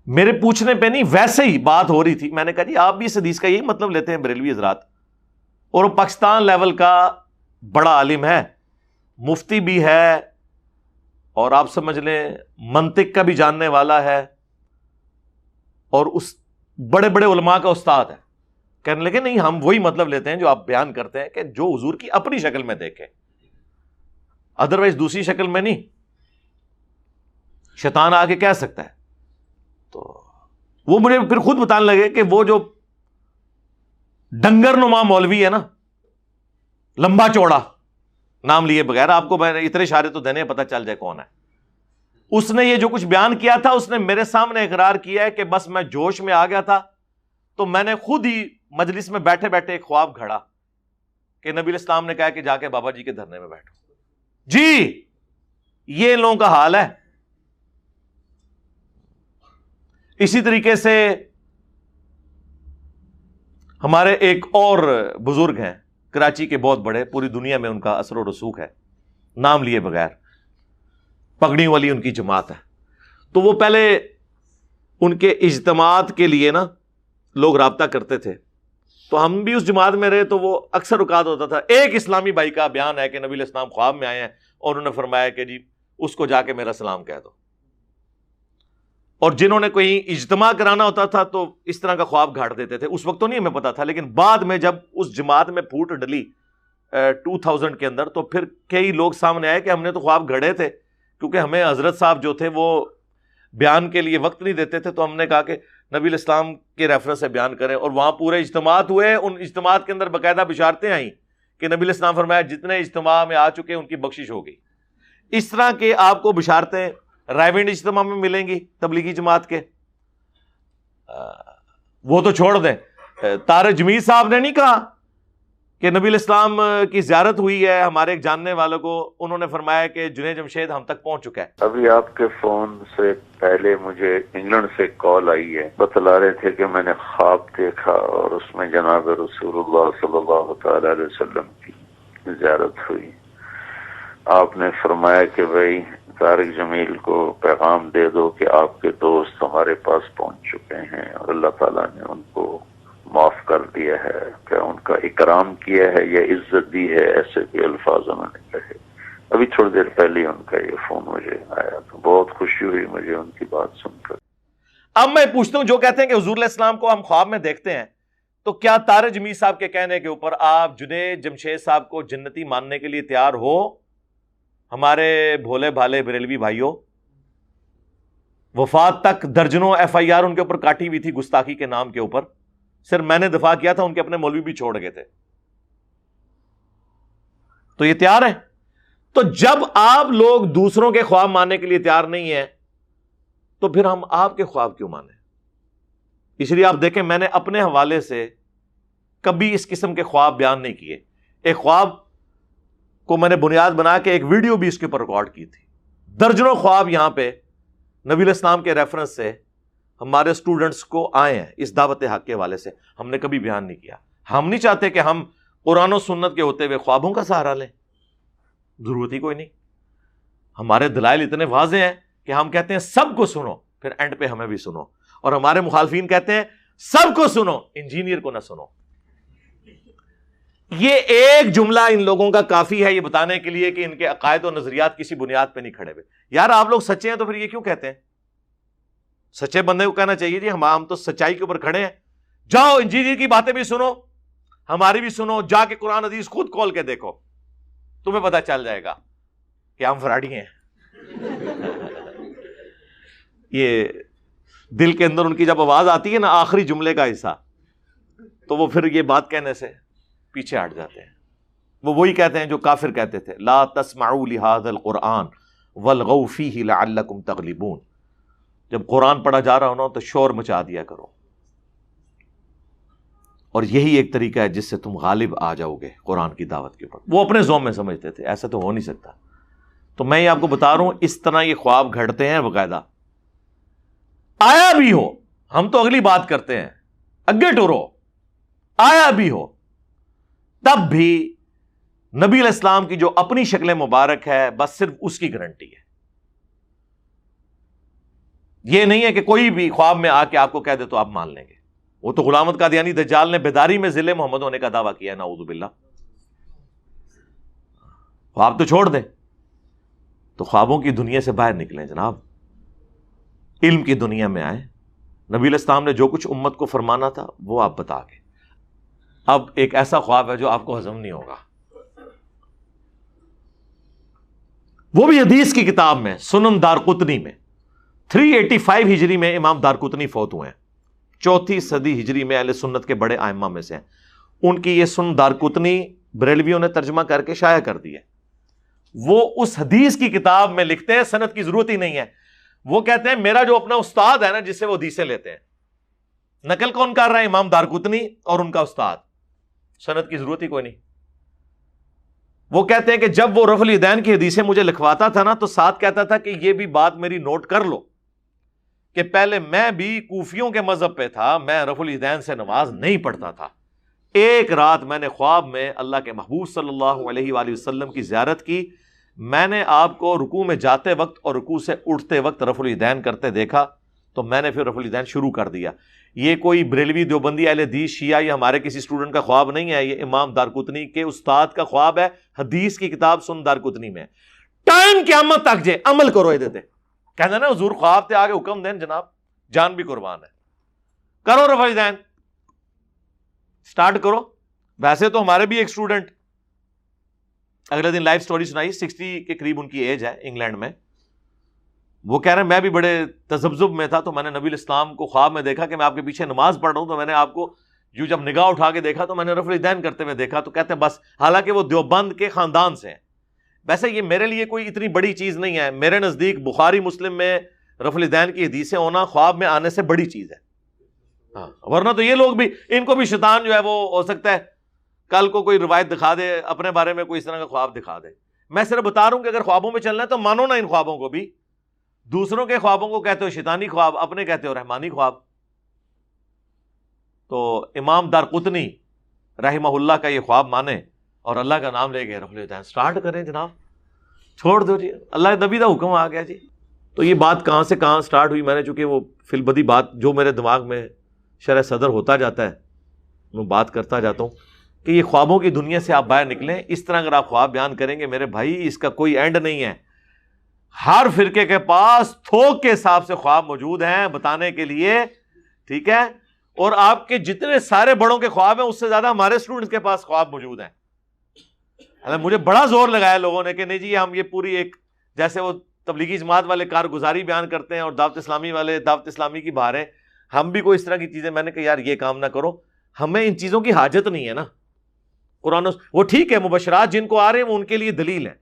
میرے پوچھنے پہ نہیں، ویسے ہی بات ہو رہی تھی. میں نے کہا جی آپ بھی اس حدیث کا یہی مطلب لیتے ہیں بریلوی حضرات؟ اور وہ پاکستان لیول کا بڑا عالم ہے، مفتی بھی ہے، اور آپ سمجھ لیں منطق کا بھی جاننے والا ہے، اور اس بڑے بڑے علماء کا استاد ہے. کہنے لگے نہیں ہم وہی مطلب لیتے ہیں جو آپ بیان کرتے ہیں کہ جو حضور کی اپنی شکل میں دیکھیں، ادروائز دوسری شکل میں نہیں. شیطان آ کے کہہ سکتا ہے. تو وہ مجھے پھر خود بتانے لگے کہ وہ جو ڈنگر نما مولوی ہے نا، لمبا چوڑا، نام لیے بغیر، آپ کو میں اتنے اشارے تو دینے پتہ چل جائے کون ہے، اس نے یہ جو کچھ بیان کیا تھا اس نے میرے سامنے اقرار کیا ہے کہ بس میں جوش میں آ گیا تھا. تو میں نے خود ہی مجلس میں بیٹھے بیٹھے ایک خواب گھڑا کہ نبی الاسلام نے کہا کہ جا کے بابا جی کے دھرنے میں بیٹھو. جی یہ ان لوگوں کا حال ہے. اسی طریقے سے ہمارے ایک اور بزرگ ہیں کراچی کے، بہت بڑے، پوری دنیا میں ان کا اثر و رسوخ ہے، نام لیے بغیر، پگڑیوں والی ان کی جماعت ہے. تو وہ پہلے ان کے اجتماعات کے لیے نا لوگ رابطہ کرتے تھے، تو ہم بھی اس جماعت میں رہے. تو وہ اکثر اوقات ہوتا تھا ایک اسلامی بھائی کا بیان ہے کہ نبی علیہ السلام خواب میں آئے ہیں اور انہوں نے فرمایا کہ جی اس کو جا کے میرا سلام کہہ دو. اور جنہوں نے کوئی اجتماع کرانا ہوتا تھا تو اس طرح کا خواب گھاڑ دیتے تھے. اس وقت تو نہیں ہمیں پتا تھا، لیکن بعد میں جب اس جماعت میں پھوٹ ڈلی 2000 کے اندر، تو پھر کئی لوگ سامنے آئے کہ ہم نے تو خواب گھڑے تھے، کیونکہ ہمیں حضرت صاحب جو تھے وہ بیان کے لیے وقت نہیں دیتے تھے. تو ہم نے کہا کہ نبی علیہ السلام کے ریفرنس سے بیان کریں، اور وہاں پورے اجتماعات ہوئے. ان اجتماعات کے اندر باقاعدہ بشارتیں آئیں کہ نبی علیہ السلام فرمایا جتنے اجتماع میں آ چکے ان کی بخشش ہو گئی. اس طرح کے آپ کو بشارتیں رائے ونڈ اجتماع میں ملیں گی تبلیغی جماعت کے. وہ تو چھوڑ دیں، طارق جمیل صاحب نے نہیں کہا کہ نبی الاسلام کی زیارت ہوئی ہے ہمارے ایک جاننے والوں کو، انہوں نے فرمایا کہ جنید جمشید ہم تک پہنچ چکا ہے۔ ابھی آپ کے فون سے پہلے مجھے انگلینڈ سے کال آئی ہے، بتلا رہے تھے کہ میں نے خواب دیکھا اور اس میں جناب رسول اللہ صلی اللہ تعالی علیہ وسلم کی زیارت ہوئی۔ آپ نے فرمایا کہ بھائی طارق جمیل کو پیغام دے دو کہ آپ کے دوست ہمارے پاس پہنچ چکے ہیں اور اللہ تعالیٰ نے ان کو معاف کر دیا ہے، کہ ان کا اکرام کیا ہے یا عزت دی ہے، ایسے کے الفاظ انہوں نے کہے۔ ابھی تھوڑی دیر پہلے ان کا یہ فون مجھے آیا تو بہت خوشی ہوئی مجھے ان کی بات سن کر۔ اب میں پوچھتا ہوں، جو کہتے ہیں کہ حضور علیہ السلام کو ہم خواب میں دیکھتے ہیں، تو کیا طارق جمیل صاحب کے کہنے کے اوپر آپ جنید جمشید صاحب کو جنتی ماننے کے لیے تیار ہو؟ ہمارے بھولے بھالے بریلوی بھائیوں، وفات تک درجنوں ایف آئی آر ان کے اوپر کاٹی ہوئی تھی گستاخی کے نام کے اوپر، صرف میں نے دفاع کیا تھا، ان کے اپنے مولوی بھی چھوڑ گئے تھے، تو یہ تیار ہیں؟ تو جب آپ لوگ دوسروں کے خواب ماننے کے لیے تیار نہیں ہیں تو پھر ہم آپ کے خواب کیوں مانیں؟ اس لیے آپ دیکھیں، میں نے اپنے حوالے سے کبھی اس قسم کے خواب بیان نہیں کیے۔ ایک خواب کو میں نے بنیاد بنا کے ایک ویڈیو بھی اس کے اوپر ریکارڈ کی تھی۔ درجنوں خواب یہاں پہ نبی علیہ السلام کے ریفرنس سے ہمارے سٹوڈنٹس کو آئے ہیں اس دعوت حق کے حوالے سے، ہم نے کبھی بیان نہیں کیا۔ ہم نہیں چاہتے کہ ہم قرآن و سنت کے ہوتے ہوئے خوابوں کا سہارا لیں، ضرورت ہی کوئی نہیں۔ ہمارے دلائل اتنے واضح ہیں کہ ہم کہتے ہیں سب کو سنو، پھر اینڈ پہ ہمیں بھی سنو، اور ہمارے مخالفین کہتے ہیں سب کو سنو، انجینئر کو نہ سنو۔ یہ ایک جملہ ان لوگوں کا کافی ہے یہ بتانے کے لیے کہ ان کے عقائد و نظریات کسی بنیاد پہ نہیں کھڑے ہوئے۔ یار آپ لوگ سچے ہیں تو پھر یہ کیوں کہتے ہیں؟ سچے بندے کو کہنا چاہیے جی ہم تو سچائی کے اوپر کھڑے ہیں، جاؤ انجینئر کی باتیں بھی سنو، ہماری بھی سنو، جا کے قرآن حدیث خود کھول کے دیکھو، تمہیں پتہ چل جائے گا کہ ہم فراڈی ہیں۔ یہ دل کے اندر ان کی جب آواز آتی ہے نا آخری جملے کا حصہ، تو وہ پھر یہ بات کہنے سے پیچھے ہٹ جاتے ہیں۔ وہ وہی کہتے ہیں جو کافر کہتے تھے، لا تسمعوا لهذا القرآن والغوا فیہ لعلکم تغلبون۔ جب قرآن پڑھا جا رہا ہو نا تو شور مچا دیا کرو، اور یہی ایک طریقہ ہے جس سے تم غالب آ جاؤ گے قرآن کی دعوت کے اوپر۔ وہ اپنے ذوق میں سمجھتے تھے، ایسا تو ہو نہیں سکتا۔ تو میں یہ آپ کو بتا رہا ہوں اس طرح یہ خواب گھڑتے ہیں باقاعدہ، آیا بھی ہو، ہم تو اگلی بات کرتے ہیں، اگے ٹورو، آیا بھی ہو تب بھی نبی علیہ السلام کی جو اپنی شکل مبارک ہے بس صرف اس کی گارنٹی ہے۔ یہ نہیں ہے کہ کوئی بھی خواب میں آ کے آپ کو کہہ دے تو آپ مان لیں گے۔ وہ تو غلامت قادیانی دجال نے بیداری میں ذل محمد ہونے کا دعویٰ کیا ہے، نعوذ باللہ۔ خواب تو چھوڑ دیں، تو خوابوں کی دنیا سے باہر نکلیں جناب، علم کی دنیا میں آئیں۔ نبی علیہ السلام نے جو کچھ امت کو فرمانا تھا وہ آپ بتا گئے۔ اب ایک ایسا خواب ہے جو آپ کو ہضم نہیں ہوگا، وہ بھی حدیث کی کتاب میں، سنن دارقطنی میں 385 ہجری میں امام دارقطنی فوت ہوئے ہیں، 4 صدی ہجری میں اہل سنت کے بڑے ائمہ میں سے ہیں۔ ان کی یہ سنن دارقطنی بریلویوں نے ترجمہ کر کے شائع کر دی ہے۔ وہ اس حدیث کی کتاب میں لکھتے ہیں، سند کی ضرورت ہی نہیں ہے، وہ کہتے ہیں میرا جو اپنا استاد ہے نا جس سے وہ حدیثیں لیتے ہیں، نقل کون کر رہا ہے؟ امام دارقطنی اور ان کا استاد، سند کی ضرورت ہی کوئی نہیں۔ وہ کہتے ہیں کہ جب وہ رفع الیدین کی حدیثیں مجھے لکھواتا تھا نا تو ساتھ کہتا تھا کہ یہ بھی بات میری نوٹ کر لو کہ پہلے میں بھی کوفیوں کے مذہب پہ تھا، میں رفع الیدین سے نماز نہیں پڑھتا تھا۔ ایک رات میں نے خواب میں اللہ کے محبوب صلی اللہ علیہ وآلہ وسلم کی زیارت کی، میں نے آپ کو رکوع میں جاتے وقت اور رکوع سے اٹھتے وقت رفع الیدین کرتے دیکھا، تو میں نے پھر رفع الیدین شروع کر دیا۔ یہ کوئی بریلوی دیوبندی اہل حدیث شیعہ یا ہمارے کسی اسٹوڈنٹ کا خواب نہیں ہے، یہ امام دارقطنی کے استاد کا خواب ہے، حدیث کی کتاب سنن دارقطنی میں۔ ٹائم قیامت تک جے عمل کرو یہ دے کہنا نا حضور خواب تے آگے حکم دین جناب، جان بھی قربان ہے، کرو رفع الیدین، سٹارٹ کرو۔ ویسے تو ہمارے بھی ایک اسٹوڈنٹ اگلے دن لائف سٹوری سنائی، 60 کے قریب ان کی ایج ہے، انگلینڈ میں۔ وہ کہہ رہے ہیں میں بھی بڑے تذبذب میں تھا، تو میں نے نبی الاسلام کو خواب میں دیکھا کہ میں آپ کے پیچھے نماز پڑھ رہا ہوں، تو میں نے آپ کو جو جب نگاہ اٹھا کے دیکھا تو میں نے رفع الیدین کرتے ہوئے دیکھا۔ تو کہتے ہیں بس، حالانکہ وہ دیوبند کے خاندان سے ہیں۔ ویسے یہ میرے لیے کوئی اتنی بڑی چیز نہیں ہے، میرے نزدیک بخاری مسلم میں رفع الیدین کی حدیثیں ہونا خواب میں آنے سے بڑی چیز ہے۔ ہاں، ورنہ تو یہ لوگ بھی، ان کو بھی شیطان جو ہے وہ ہو سکتا ہے کل کو کوئی روایت دکھا دے اپنے بارے میں، کوئی اس طرح کا خواب دکھا دے. میں صرف بتا رہا ہوں کہ اگر خوابوں میں چلنا ہے تو مانو نا ان خوابوں کو بھی. دوسروں کے خوابوں کو کہتے ہو شیطانی خواب، اپنے کہتے ہو رحمانی خواب. تو امام دارقطنی رحمہ اللہ کا یہ خواب مانے اور اللہ کا نام لے کے رکھ لیتے ہیں. سٹارٹ کریں جناب، چھوڑ دو جی، اللہ نبی کا حکم آ گیا جی. تو یہ بات کہاں سے کہاں سٹارٹ ہوئی، میں نے چونکہ وہ فی البدی بات جو میرے دماغ میں شرح صدر ہوتا جاتا ہے میں بات کرتا جاتا ہوں کہ یہ خوابوں کی دنیا سے آپ باہر نکلیں. اس طرح اگر آپ خواب بیان کریں گے میرے بھائی، اس کا کوئی اینڈ نہیں ہے. ہر فرقے کے پاس تھوک کے حساب سے خواب موجود ہیں بتانے کے لیے، ٹھیک ہے. اور آپ کے جتنے سارے بڑوں کے خواب ہیں اس سے زیادہ ہمارے اسٹوڈنٹس کے پاس خواب موجود ہیں. مجھے بڑا زور لگایا لوگوں نے کہ نہیں جی ہم یہ پوری ایک، جیسے وہ تبلیغی جماعت والے کارگزاری بیان کرتے ہیں اور دعوت اسلامی والے دعوت اسلامی کی بہاریں، ہم بھی کوئی اس طرح کی چیزیں. میں نے کہا یار یہ کام نہ کرو، ہمیں ان چیزوں کی حاجت نہیں ہے نا. قرآن وہ ٹھیک ہے مبشرات جن کو آ رہے ہیں وہ ان کے لیے دلیل ہے.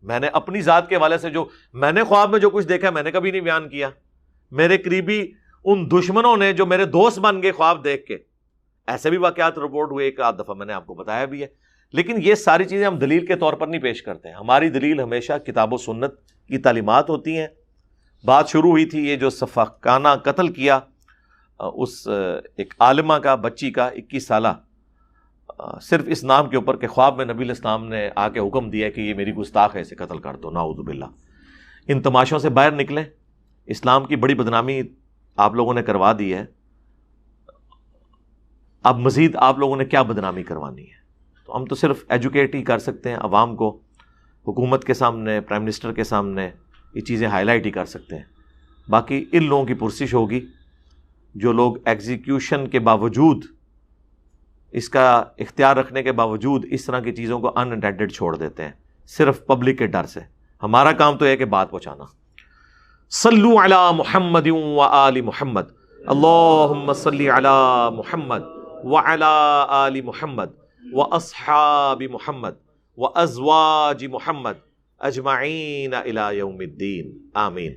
میں نے اپنی ذات کے حوالے سے جو میں نے خواب میں جو کچھ دیکھا میں نے کبھی نہیں بیان کیا. میرے قریبی ان دشمنوں نے جو میرے دوست بن گئے خواب دیکھ کے، ایسے بھی واقعات رپورٹ ہوئے، ایک آدھ دفعہ میں نے آپ کو بتایا بھی ہے. لیکن یہ ساری چیزیں ہم دلیل کے طور پر نہیں پیش کرتے ہیں. ہماری دلیل ہمیشہ کتاب و سنت کی تعلیمات ہوتی ہیں. بات شروع ہوئی تھی یہ جو سفاکانہ قتل کیا اس ایک عالمہ کا، بچی کا 21 سالہ، صرف اس نام کے اوپر کہ خواب میں نبی علیہ السلام نے آ کے حکم دیا کہ یہ میری گستاخ ہے، اسے قتل کر دو. نعوذ باللہ. ان تماشوں سے باہر نکلیں. اسلام کی بڑی بدنامی آپ لوگوں نے کروا دی ہے. اب مزید آپ لوگوں نے کیا بدنامی کروانی ہے؟ تو ہم تو صرف ایجوکیٹ ہی کر سکتے ہیں عوام کو، حکومت کے سامنے، پرائم منسٹر کے سامنے یہ چیزیں ہائی لائٹ ہی کر سکتے ہیں. باقی ان لوگوں کی پرسش ہوگی جو لوگ ایگزیکیوشن کے باوجود، اس کا اختیار رکھنے کے باوجود اس طرح کی چیزوں کو ان انٹینڈڈ چھوڑ دیتے ہیں صرف پبلک کے ڈر سے. ہمارا کام تو ہے کہ بات پہنچانا. صلو علی محمد و آل محمد، اللہم صلی علی محمد وعلی آل محمد واصحاب محمد وازواج محمد اجمعین الی یوم الدین. آمین.